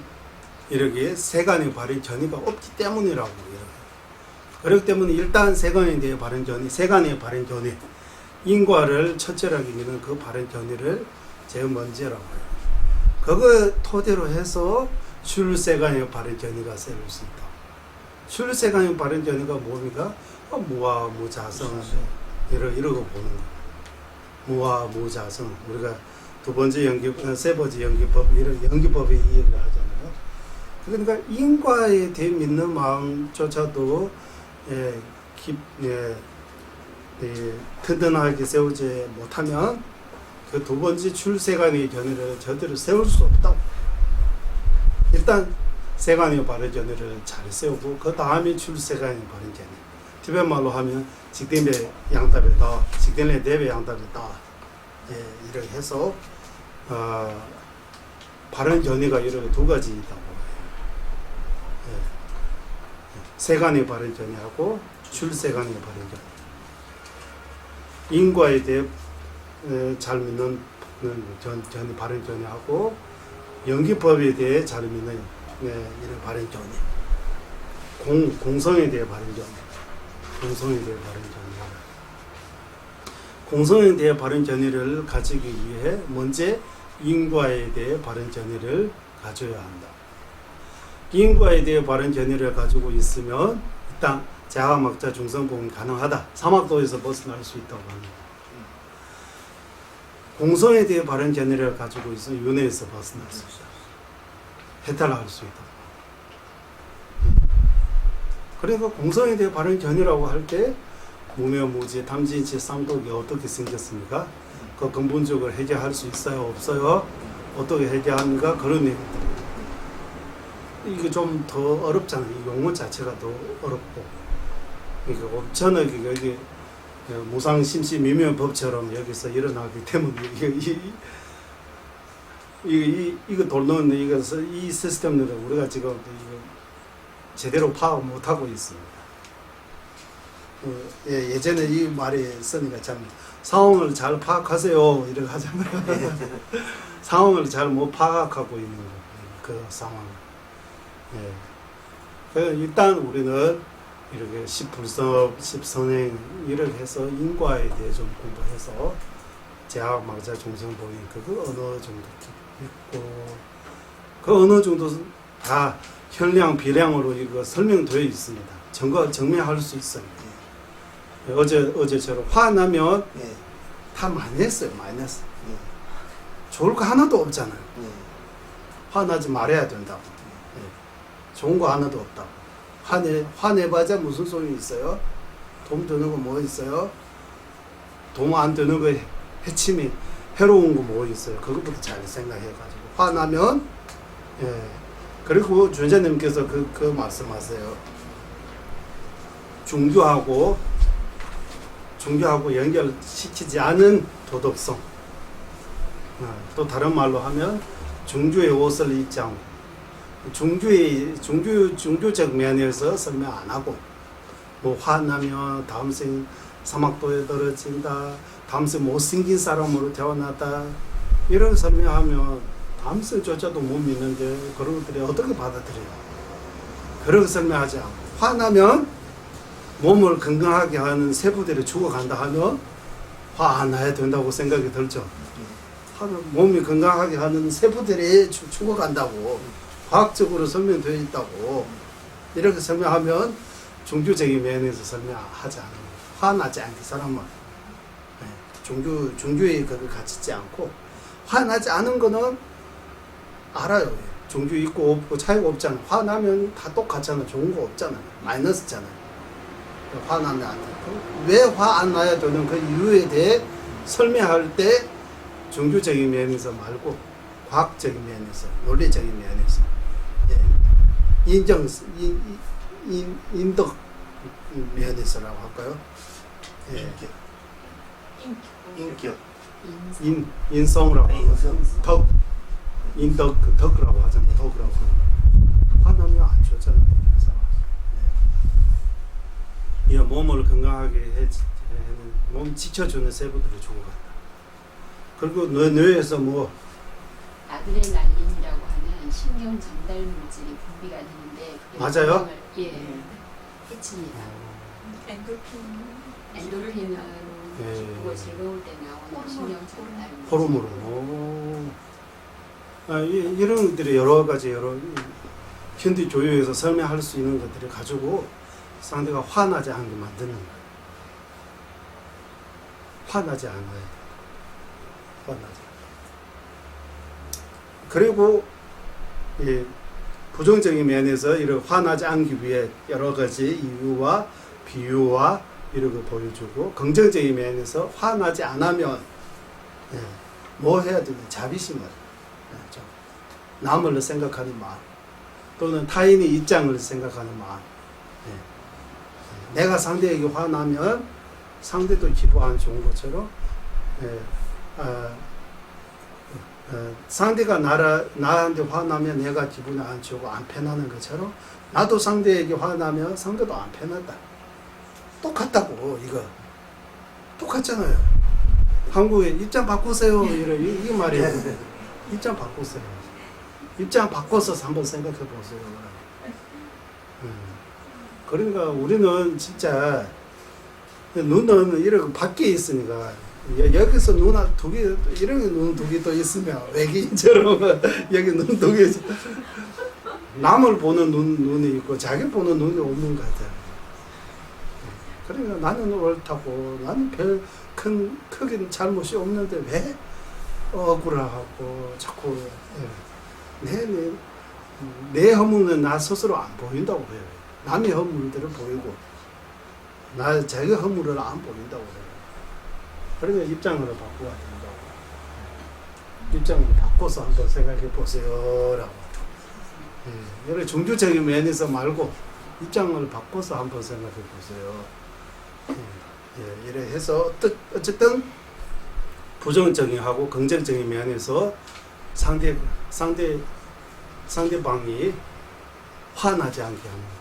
이렇게 세간의 바른 견의가 없기 때문이라고 해요. 그렇기 때문에 일단 세간에 대해 바른 견의, 세간의 바른 견의, 인과를 철저하게 믿는 그 바른 견의를 제일 먼저라고 해요. 그거 토대로 해서 출세간의 바른 견의가 세울 수 있다. 출세간의 바른 견의가 뭡니까? 무와 무자성 이러고 보는 거. 무와 무자성 우리가 세 번째 연기법 이런 연기법에 이해를 하잖아요. 그러니까 인과에 대해 믿는 마음조차도 튼튼하게 세우지 못하면 그 두 번째 출세간의 견의를 제대로 세울 수 없다고. 일단 세간의 바른 견의를 잘 세우고 그 다음에 출세간의 바른 견의. 티베트 말로 하면 직대배 양답에다 직대내 대배 양답에다 이렇게 해서 바른 견의가 이렇게 두 가지 있다고 해요. 세간의 바른 견의하고 출세간의 바른 견의. 인과에 대해 잘 믿는 견의 바른 견의하고 연기법에 대해 잘 믿는 이런 바른 견의. 공성에 대해 바른 견의. 공성에 대해 바른 견의. 공성에 대해 바른 견의를 가지기 위해 먼저 인과에 대해 바른 견의를 가져야 한다. 인과에 대해 바른 견의를 가지고 있으면 일단 자아, 막자, 중선봉이 가능하다. 사막도에서 벗어날 수 있다고 합니다. 공성에 대해 바른 견의를 가지고 있으면 윤회에서 벗어날 수 있다. 해탈할 수 있다. 그러니까 공성에 대해 바른 견의라고 할 때 무명무지, 탐진치, 쌍독이 어떻게 생겼습니까? 그 근본적으로 해결할 수 있어요? 없어요? 어떻게 해결합니까? 그런 얘기입니다. 이게 좀 더 어렵잖아요. 이 용어 자체가 더 어렵고. 그러니까 엄청나게 여기 무상심시 미면법처럼 여기서 일어나기 때문에 이거 돌놓는 이 시스템들은 우리가 지금 제대로 파악 못하고 있습니다. 예전에 이 말이 쓰니까 참 상황을 잘 파악하세요 이렇게 하잖아요. 상황을 잘 못 파악하고 있는 그 상황. 예. 그래서 일단 우리는 이렇게 십불섭, 십선행 이렇게 해서 인과에 대해 좀 공부해서 제학, 망자, 종성보인 그거 어느 정도 있고 그 어느 정도 다 현량, 비량으로 이거 설명되어 있습니다. 증명할 수 있어요. 어제처럼 화나면 예. 다 마이너스예요, 마이너스. 예. 좋을 거 하나도 없잖아요. 예. 화나지 말아야 된다고. 예. 좋은 거 하나도 없다고. 화내봐자 무슨 소용이 있어요? 돈 드는 거 뭐 있어요? 돈 안 드는 거 해침이 해로운 거 뭐 있어요? 그것부터 잘 생각해가지고 화나면 예. 그리고 주제님께서 그 말씀하세요. 종교하고 연결시키지 않은 도덕성. 또 다른 말로 하면 종교의 옷을 입지 않고 종교적 면에서 설명 안 하고 뭐 화나면 다음 생 사막도에 떨어진다, 다음 생 못생긴 사람으로 태어났다 이런 설명하면 다음 생조차도 못 믿는데 그런 것들이 어떻게 받아들여요? 그런 설명하지 않고 화나면 몸을 건강하게 하는 세포들이 죽어간다 하면 화 안 나야 된다고 생각이 들죠. 몸이 건강하게 하는 세포들이 죽어간다고 과학적으로 설명되어 있다고 이렇게 설명하면 종교적인 면에서 설명하지 않아요. 화나지 않게 사람은 종교에 그걸 갇히지 않고 화나지 않은 거는 알아요. 종교 있고 없고 차이가 없잖아. 화나면 다 똑같잖아. 좋은 거 없잖아. 마이너스잖아. 화나면 안 돼. 왜 화 안 나야 되는 그 이유에 대해 설명할 때 종교적인 면에서 말고 과학적인 면에서, 논리적인 면에서 인덕 면에서라고 할까요? 인격. 인성이라고 하고 덕, 인덕, 덕이라고 하잖아요. 덕이라고 하는 화나면 안 좋잖아요. 이 몸을 건강하게 해는 몸 지켜주는 세포들이 죽어간다. 그리고 뇌에서 뭐 아드레날린이라고 하는 신경 전달 물질이 분비가 되는데 그게 맞아요? 건강을, 해칩니다. 엔도르핀은 그거 즐거울 때 나오는 신경 전달 물질. 호르몬. 이런 것들이 여러 가지 현대 조유에서 설명할 수 있는 것들을 가지고 상대가 화나지 않게 만드는 거예요. 화나지 않아야 돼. 화나지. 그리고 부정적인 면에서 이런 화나지 않기 위해 여러 가지 이유와 비유와 이런 거 보여주고 긍정적인 면에서 화나지 않으면 뭐 해야 되냐 자비심을 좀 남을 생각하는 마음 또는 타인의 입장을 생각하는 마음 내가 상대에게 화나면 상대도 기분 안 좋은 것처럼 상대가 나한테 화나면 내가 기분이 안 좋고 안 편하는 것처럼 나도 상대에게 화나면 상대도 안 편하다. 똑같다고 이거 똑같잖아요. 한국에 입장 바꾸세요 이게 말이에요. 입장 바꾸세요. 입장 바꿔서 한번 생각해 보세요. 그러니까 우리는 진짜 눈은 이렇게 밖에 있으니까 여기서 눈 두 개 이런 눈 두 개 또 있으면 외계인처럼 여기 눈 두 개 남을 보는 눈이 있고 자기 보는 눈이 없는 것 같아요. 그러니까 나는 옳다고 나는 별 크게 잘못이 없는데 왜 억울하고 자꾸 내 허물은 나 스스로 안 보인다고 해요. 남의 허물들을 보이고 자기 허물을 안 보인다고 해요. 그러니까 입장을 바꿔야 된다고. 입장을 바꿔서 한번 생각해 보세요라고. 여러 종교적인 면에서 말고 입장을 바꿔서 한번 생각해 보세요. 이래 해서 어쨌든 부정적인 하고 긍정적인 면에서 상대방이 화나지 않게 합니다.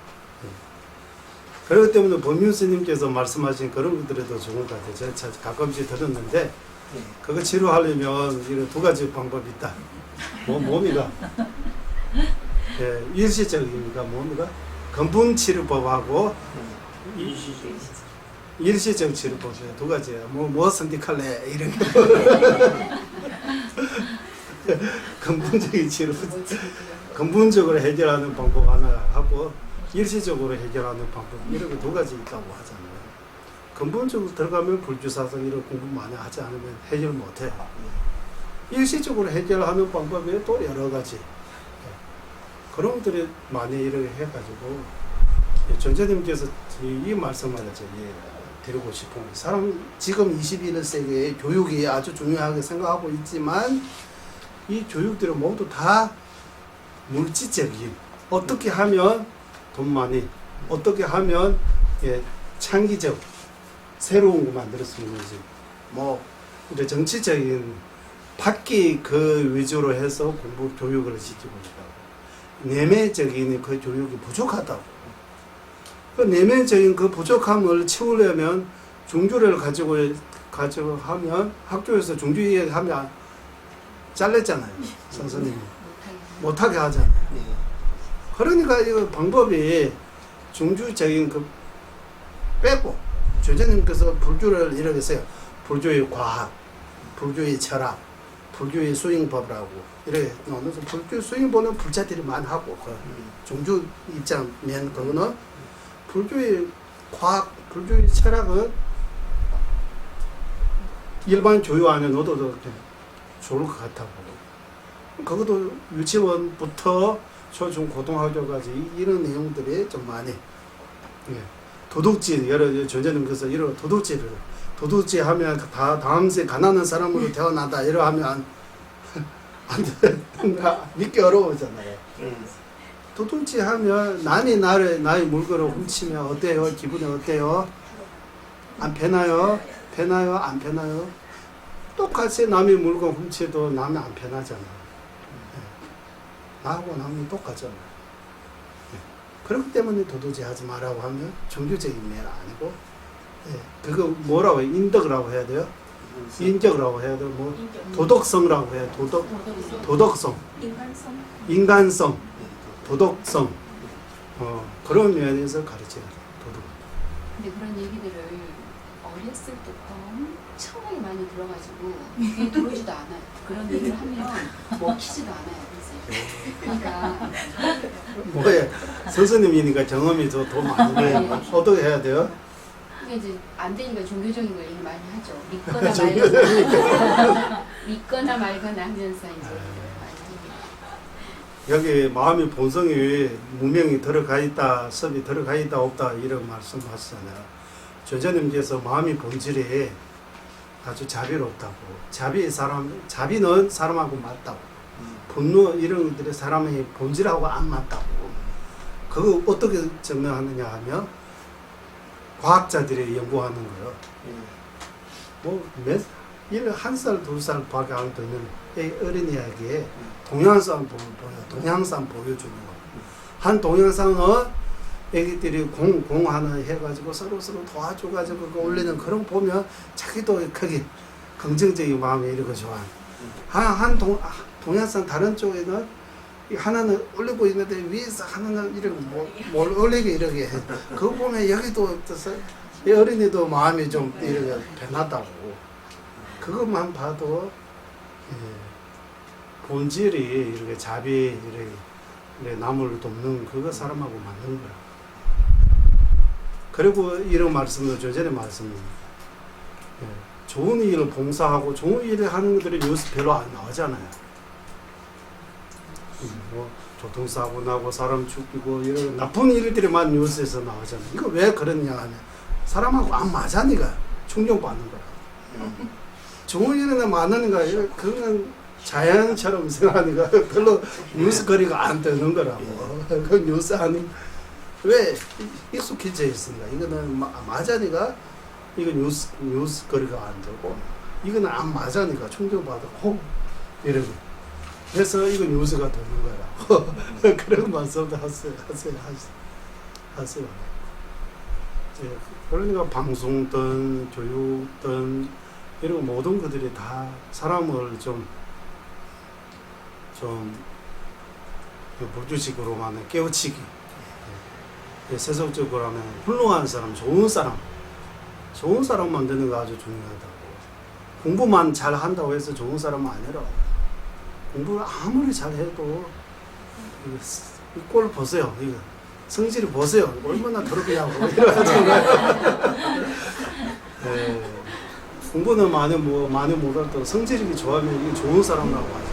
그렇기 때문에 법륜 스님께서 말씀하신 그런 것들에도 좋은 것 같아요. 제가 가끔씩 들었는데 예. 그거 치료하려면 이런 두 가지 방법이 있다. 뭡니까? 예, 일시적이니까 뭡니까? 근본 치료법하고 일시적. 일시적 치료법이에요. 두 가지예요. 뭐 선택할래? 이런 거. 근본적인 치료, 근본적으로 해결하는 방법 하나 하고 일시적으로 해결하는 방법 이런 거 두 가지 있다고 하잖아요. 근본적으로 들어가면 불주사성 이런 공부 많이 하지 않으면 해결 못해요. 일시적으로 해결하는 방법이 또 여러 가지. 그런 것들이 많이 이렇게 해가지고 전재님께서 이 말씀을 드리고 싶은 거예요. 사람 지금 21세기에 교육이 아주 중요하게 생각하고 있지만 이 교육들은 모두 다 물질적인 어떻게 하면 돈 많이 어떻게 하면 창의적 새로운 거 만들 수 있는지 뭐 이제 정치적인 밖에 그 위주로 해서 공부 교육을 시키고 있다고 내면적인 그 교육이 부족하다고 그 내면적인 그 부족함을 채우려면 종교를 가지고 하면 학교에서 종교 이야기하면 잘렸잖아요. 선생님이 못하게 하잖아요. 네. 그러니까 이거 방법이 종교적인 그 빼고 조제님께서 불교를 이렇게 써요. 불교의 과학, 불교의 철학, 불교의 수행법이라고 이렇게 나눠서 불교 수행법은 불자들이 많이 하고 그 종교 입장면 그거는 불교의 과학, 불교의 철학은 일반 교육 안에 넣어도 좋을 것 같다고. 그것도 유치원부터 초중 고등학교까지 이런 내용들이 좀 많이 도둑질 여러 전제님께서 이런 도둑질 하면 다 다음세 가난한 사람으로 태어나다 이러 하면 안 돼. 믿기 어려워잖아요. 도둑질 하면 남이 나의 물건을 훔치면 어때요? 기분이 어때요? 안 편해요? 편해요? 안 편해요? 똑같이 남의 물건 훔쳐도 남이 안 편하잖아요. 나하고 남이 똑같잖아요. 그렇기 때문에 도둑질 하지 말라고 하면 종교적인 면 아니고 그거 뭐라고 해요? 인덕이라고 해야 돼요? 인격이라고 해야 돼요? 뭐 도덕성이라고 해요. 도덕성, 인간성, 도덕성 그런 면에서 가르쳐야 돼요. 도덕. 근데 그런 얘기들을 어렸을 때부터 엄청나게 많이 들어가지고 귀에 들어오지도 않아요. 그런 얘기를 하면 먹히지도 않아요. 그러니까 뭐예요? 선생님이니까 경험이 더 많은데 어떻게 해야 돼요? 그게 이제 안 되니까 종교적인 걸 얘기 많이 하죠. 믿거나 말거나 하면서 이제 여기 마음의 본성이 문명이 들어가 있다, 섭이 들어가 있다 없다 이런 말씀하시잖아요. 조제님께서 마음의 본질이 아주 자비롭다고. 자비는 사람하고 맞다고. 분노 이런 것들이 사람의 본질하고 안 맞다고. 그거 어떻게 증명하느냐 하면 과학자들이 연구하는 거예요. 뭐 한 살, 두 살 밖에 안 되는 어린이에게 동영상 보여주는 거. 한 동영상은 애기들이 공 하나 해가지고 서로 도와줘가지고 그거 올리는 그런 거 보면 자기도 크게 긍정적인 마음이 이렇게 좋아. 동영상 다른 쪽에는 하나는 올리고 있는데 위에서 하나는 이렇게 뭘 올리게 이렇게 해. 그거 보면 여기도 이 어린이도 마음이 좀 이렇게 변하다고. 그것만 봐도 본질이 이렇게 자비 이렇게 남을 돕는 그거 사람하고 맞는 거야. 그리고 이런 말씀도 전에 말씀입니다. 좋은 일을 봉사하고 좋은 일을 하는 것들이 뉴스 별로 안 나오잖아요. 뭐 교통사고 나고 사람 죽이고 이런 나쁜 일들이만 뉴스에서 나오잖아요. 이거 왜 그러냐 하면 사람하고 안 맞으니까 충격받는 거야. 좋은 일은 많으니까 그건 자연처럼 생각하니까 별로 뉴스 거리가 안 뜨는 거라고. 그 뉴스 아니 왜 익숙해져 있으니까 이거는 맞으니까 이거 뉴스 거리가 안 되고 이거는 안 맞으니까 충격받고 이러고. 그래서 이거 뉴스가 되는 거라. 그런 말씀도 하세요. 예, 그러니까 방송든 교육든 이런 모든 것들이 다 사람을 좀 불규칙으로만 깨우치기, 예, 세속적으로 하면 훌륭한 사람, 좋은 사람 만드는 거 아주 중요하다고. 공부만 잘 한다고 해서 좋은 사람은 아니라 공부를 아무리 잘해도 이 꼴 보세요. 이거 성질이 보세요. 얼마나 더럽냐고 이러가지고. 예, 공부는 많이 못해도 성질이 좋아하면 이게 좋은 사람이라고 하죠.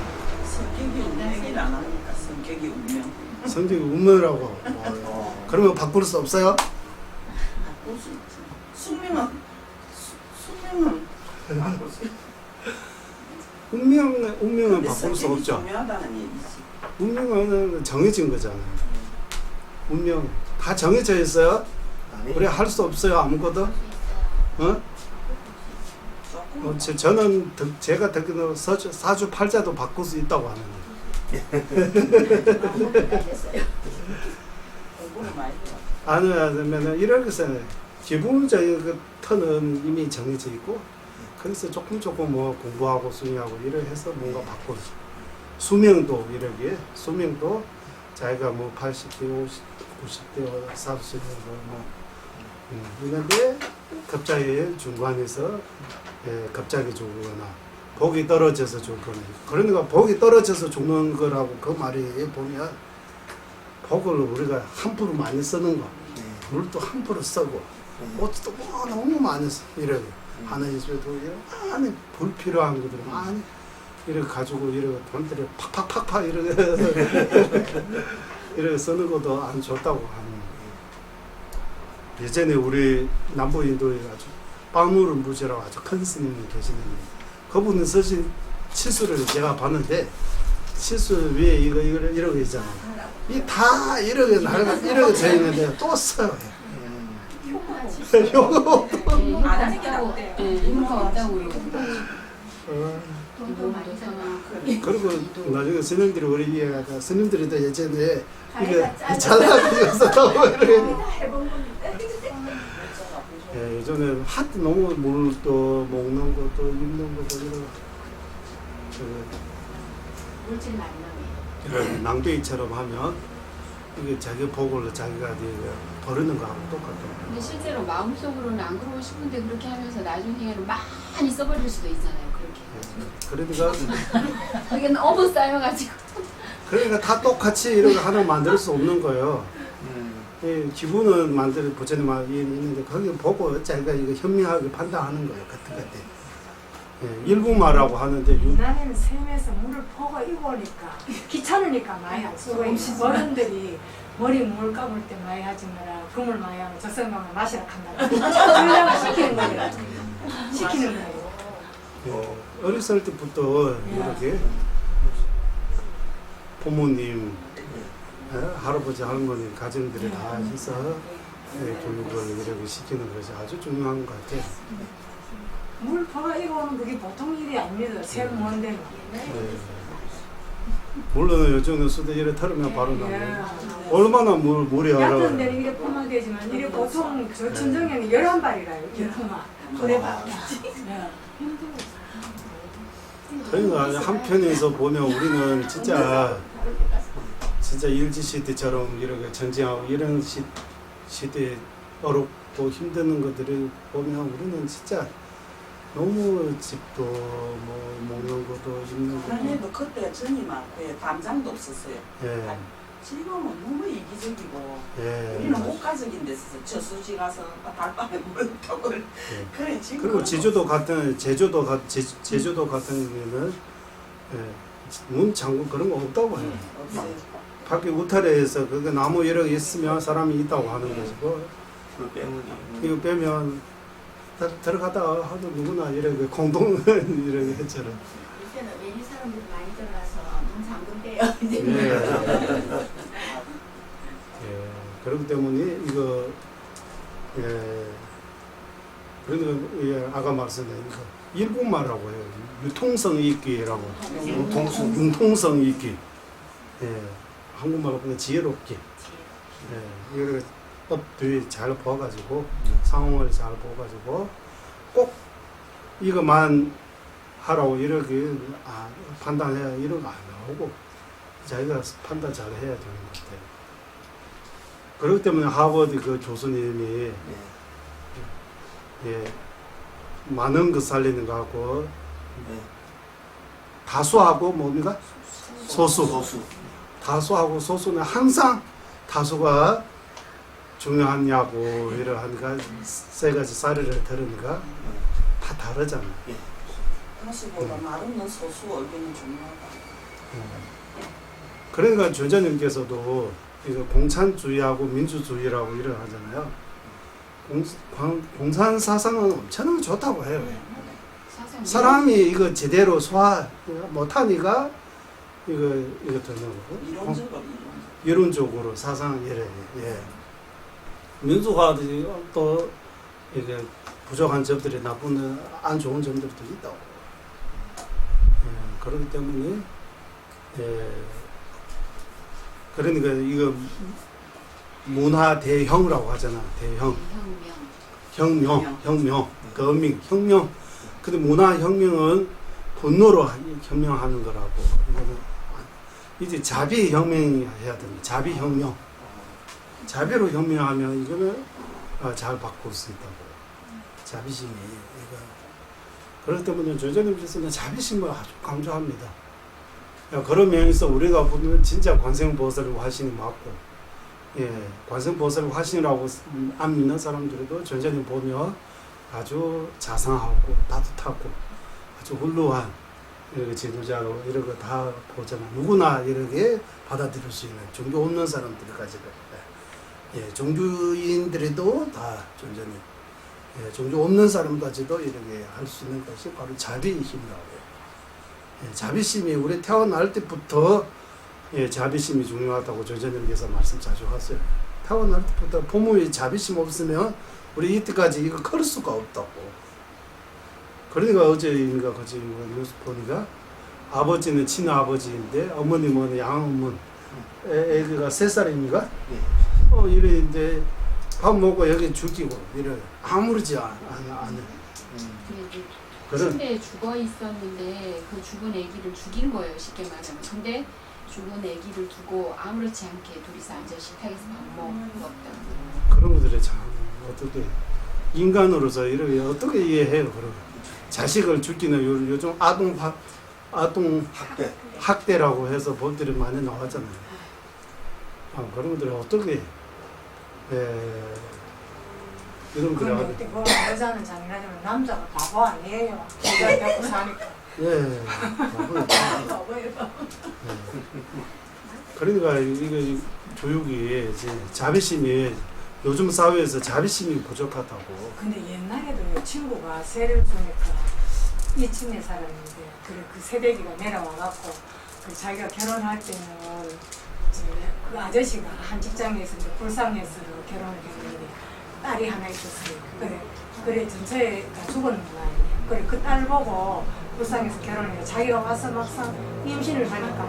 성격이 운명 얘기를 안 하니까 성격이 운명. 성격이 운명이라고. 그러면 바꿀 수 없어요? 바꿀 수 있지. 숙명은 바꿀 수 있지. 운명은 바꿀 수 성격이 없죠. 중요하다는 얘기지. 운명은 정해진 거잖아요. 운명 다 정해져 있어요. 아니, 우리 할 수 없어요 아무것도. 어? 조금 저는 제가 듣기로 사주 팔자도 바꿀 수 있다고 하는데. 공부를 많이 해요. 안 하면 이렇게 해서 기본적인 그 턴은 이미 정해져 있고 거기서 조금 뭐 공부하고 수행하고 이렇게 해서 뭔가 바꿔. 수명도 이렇게 수명도 자기가 뭐 80대, 90대, 40대 뭐 이런데 갑자기 중간에서 갑자기 죽거나 복이 떨어져서 죽거나 그러니까 복이 떨어져서 죽는 거라고 그 말이 보면 복을 우리가 함부로 많이 쓰는 거 물도 함부로 쓰고 옷도 뭐 너무 많이 써 이렇게 하나의 집에도 많이 불필요한 것들 많이 이렇게 가지고 이렇게 돈들이 팍팍팍팍 이렇게 이렇게 쓰는 것도 안 좋다고 하는 거예요. 예전에 우리 남부인도에 아주 빠무른 무지라고 아주 큰 스님이 계시는데 그분이 쓰신 치수를 제가 봤는데 치수 위에 이러고 있잖아요. 이 다 이렇게 돼 있는데 또 써요. 요거 안 하는 게 나은데요. 효과 없다고 그러고. 그리고 나중에 스님들이 우리 스님들이도 예전에 이게 잘나가고 썼다고 이렇게. 예, 예전에 하도 너무 물도 먹는 것도 입는 것도 이런 물질 많이 이런 낭비처럼 하면 이게 자기 복을 자기가 버리는 거하고 똑같아요. 근데 실제로 마음속으로는 안 그러고 싶은데 그렇게 하면서 나중에는 많이 써버릴 수도 있잖아요. 그렇게 해가지고. 그러니까 그게 너무 쌓여가지고. 다 똑같이 이렇게 하나 만들 수 없는 거예요. 예, 기분은 부처님 말이 있는데 거기 보고 자기가 이거 현명하게 판단하는 거예요. 그때. 예, 일부마라고 하는데 옛날에는 샘에서 물을 퍼가 입으니까 귀찮으니까 많이 안 쓰고 어른들이 머리 물 감을 때 많이 하지 마라. 그물 많이 하면 저성하면 마시라 한다. 그러려고 시키는 거예요. 시키는 거예요. 예, 어렸을 때부터 이렇게 부모님, 할아버지, 할머니, 가정들이 다 해서 교육을 이렇게 시키는 것이 아주 중요한 것 같아요. 물 퍼가 입으면 그게 보통 일이 아닙니다. 샘 먼데는. 물론 요즘은 수도 이래 털으면 바로 나오고 얼마나 물이 얕은 얼어. 데는 이래 퍼면 되지만 이래 보통 저 천정에는 11발이라요. 11발. 그래봐. 그러니까 한편에서 보면 우리는 진짜 일제시대처럼 이렇게 전쟁하고 이런 시대에 어렵고 힘드는 것들을 보면 우리는 진짜 너무 집도 뭐 먹는 것도 입는 것도 그런데도 그때 정이 많고 담장도 없었어요. 예, 지금은 너무 이기적이고 예. 우리는 목가적인 데서 저수지 가서 달밤에 물 타고 그래 지금 그리고 제주도 같은 경우에는 문 잠근 그런 거 없다고 해요. 없어요. 밖에 우타리에서 그 나무 여러 개 있으면 사람이 있다고 하는 것이고 그 빼면 이거 빼면 들어가다가 하도 누구나 이렇게 공동 이렇게 했잖아. 요새는 외리 사람들이 많이 들어가서 문 잠근대요. 예, 그렇기 때문에 이거 그러니까 아까 말씀드린 거 일본말이라고 해요. 유통성 있기라고. 융통성 있기. 예, 한국말로 보면 지혜롭게. 예, 이거 법 뒤에 잘 봐가지고 상황을 잘 보가지고 꼭 이것만 하라고 이렇게 판단해야 이런 거 안 나오고 자기가 판단 잘 해야 되는 것 같아요. 그렇기 때문에 하버드 그 교수님이 예, 많은 것 살리는 거 하고 네. 다수하고 뭡니까? 소수. 소수. 다수하고 소수는 항상 다수가 중요하냐고 이러하니까 세 가지 사례를 들으니까 다 다르잖아요. 다수보다 말 없는 소수 의견이 중요하다. 그러니까 조전님께서도 이거 공산주의하고 민주주의라고 이런 하잖아요. 공산 사상은 엄청나게 좋다고 해요. 사상 사람이 이거 제대로 소화 못하니까 이거 듣는 거고. 이론적으로 이론적으로 사상 이래. 예. 민주화도 또 이게 부족한 점들이 나쁜 안 좋은 점들도 있다고. 예. 그렇기 때문에 예. 그러니까 이거 문화 대형이라고 하잖아. 대형. 혁명. 그 의미 혁명. 근데 문화 혁명은 분노로 혁명하는 거라고. 이거는 이제 자비 혁명이 해야 됩니다. 자비 혁명. 자비로 혁명하면 이거는 잘 바꿀 수 있다고. 자비심이 이거. 그렇기 때문에 조전님께서는 자비심을 아주 강조합니다. 그런 면에서 우리가 보면 진짜 관세음보살 화신이 맞고, 예, 관세음보살 화신이라고 안 믿는 사람들도 전전에 보면 아주 자상하고 따뜻하고 아주 훌륭한 이렇게 지도자로 이런 거 다 보잖아. 누구나 이렇게 받아들일 수 있는 종교 없는 사람들까지도, 예, 종교인들도 다 전전에, 예, 종교 없는 사람까지도 이렇게 할 수 있는 것이 바로 자비의 힘이라고. 예, 자비심이 우리 태어날 때부터 예, 자비심이 중요하다고 조전님께서 말씀 자주 하세요. 태어날 때부터 부모의 자비심 없으면 우리 이때까지 이거 클 수가 없다고. 그러니까 어제인가 그제 뉴스 보니까 아버지는 친아버지인데 어머님은 양어머니 애기가 3살입니까? 이랬는데 밥 먹고 여기 죽이고 이래 아무렇지 않아. 그런 침대에 죽어 있었는데 그 죽은 아기를 죽인 거예요, 쉽게 말하면. 근데 죽은 아기를 두고 아무렇지 않게 둘이서 앉아 식탁에서 밥 먹었다고. 그런 것들이 참 어떻게 인간으로서 이렇게 어떻게 이해해요? 그런 자식을 죽이는 요즘 아동 학대라고 해서 법들이 많이 나왔잖아요. 그런 것들이 어떻게 이런 근데 것들이 어때 뭐 여자는 잔인하지만 남자가 바보 아니에요. 여자 데리고 사니까. 예. 그러니까 이거 교육이 이제 자비심이 요즘 사회에서 자비심이 부족하다고. 근데 옛날에도 친구가 세를 주니까 이 친네 사람인데 그래 그 새내기가 내려와갖고 그 자기가 결혼할 때는 이제 그 아저씨가 한 직장에서 이제 불쌍해서 결혼을 했는데 딸이 하나 있었어요. 그래 전체에 다 죽었는 거야. 그래 그 딸 보고 불쌍해서 결혼해서 자기가 와서 막상 임신을 하니까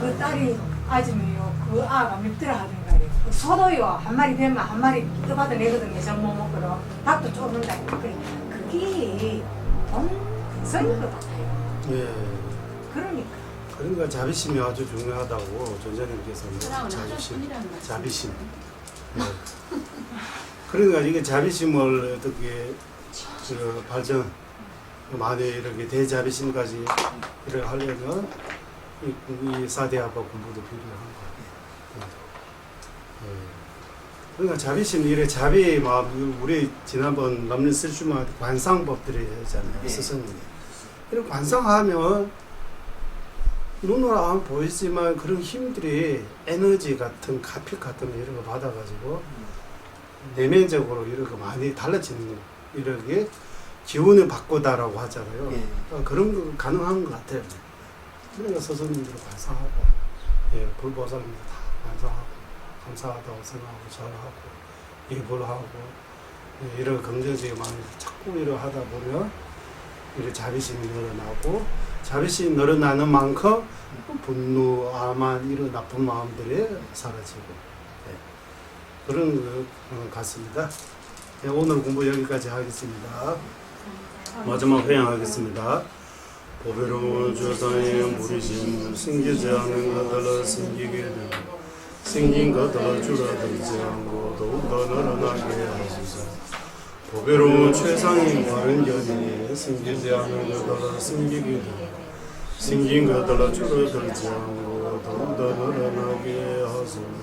그 딸이 아줌이요 그 아가 밉더라 하던가요. 소도요 한 마리 되면 한 마리 떠받아 내거든요. 전못 먹거든. 닭도 쫓는다. 그래 그게 본성인 것 같아요. 예. 그러니까 자비심이 아주 중요하다고 전자님께서는 사랑은 하나뿐이라는 말씀. 자비심. 네. 그러니까 이게 자비심을 어떻게 발전 만에 이렇게 대자비심까지 이렇게 하려면 이 4대 아빠 공부도 필요한 거 같아요. 그러니까 자비심 이래 자비의 마음 우리 지난번 남는 쓸수만 관상법들이 했잖아요. 스승님이 이런 관상하면 눈으로 안 보이지만 그런 힘들이 에너지 같은 카피 같은 거 이런 거 받아가지고 내면적으로 이런 거 많이 달라지는 이렇게 기운을 바꾸다라고 하잖아요. 그런 거 가능한 것 같아요. 그러니까 스승님들 관상하고 불보살님들 다 관상하고 감사하다고 생각하고 잘하고 일부하고 이런 긍정적인 마음이 자꾸 이러 하다 보면 이런 자비심이 늘어나고 자비심이 늘어나는 만큼 분노, 아만 이런 나쁜 마음들이 사라지고 그런 것 같습니다. 네, 오늘 공부 여기까지 하겠습니다. 마지막 회양하겠습니다. 보배로운 주사의 무리심 생기지 않은 것들을 생기게 되고 생긴 것들을 줄어들지 않고 더욱더 늘어나게 하소서. 보배로운 최상의 바른 견이 생기지 않은 것들을 생기게 되고 생긴 것들을 줄어들지 않고 더욱더 늘어나게 하소서.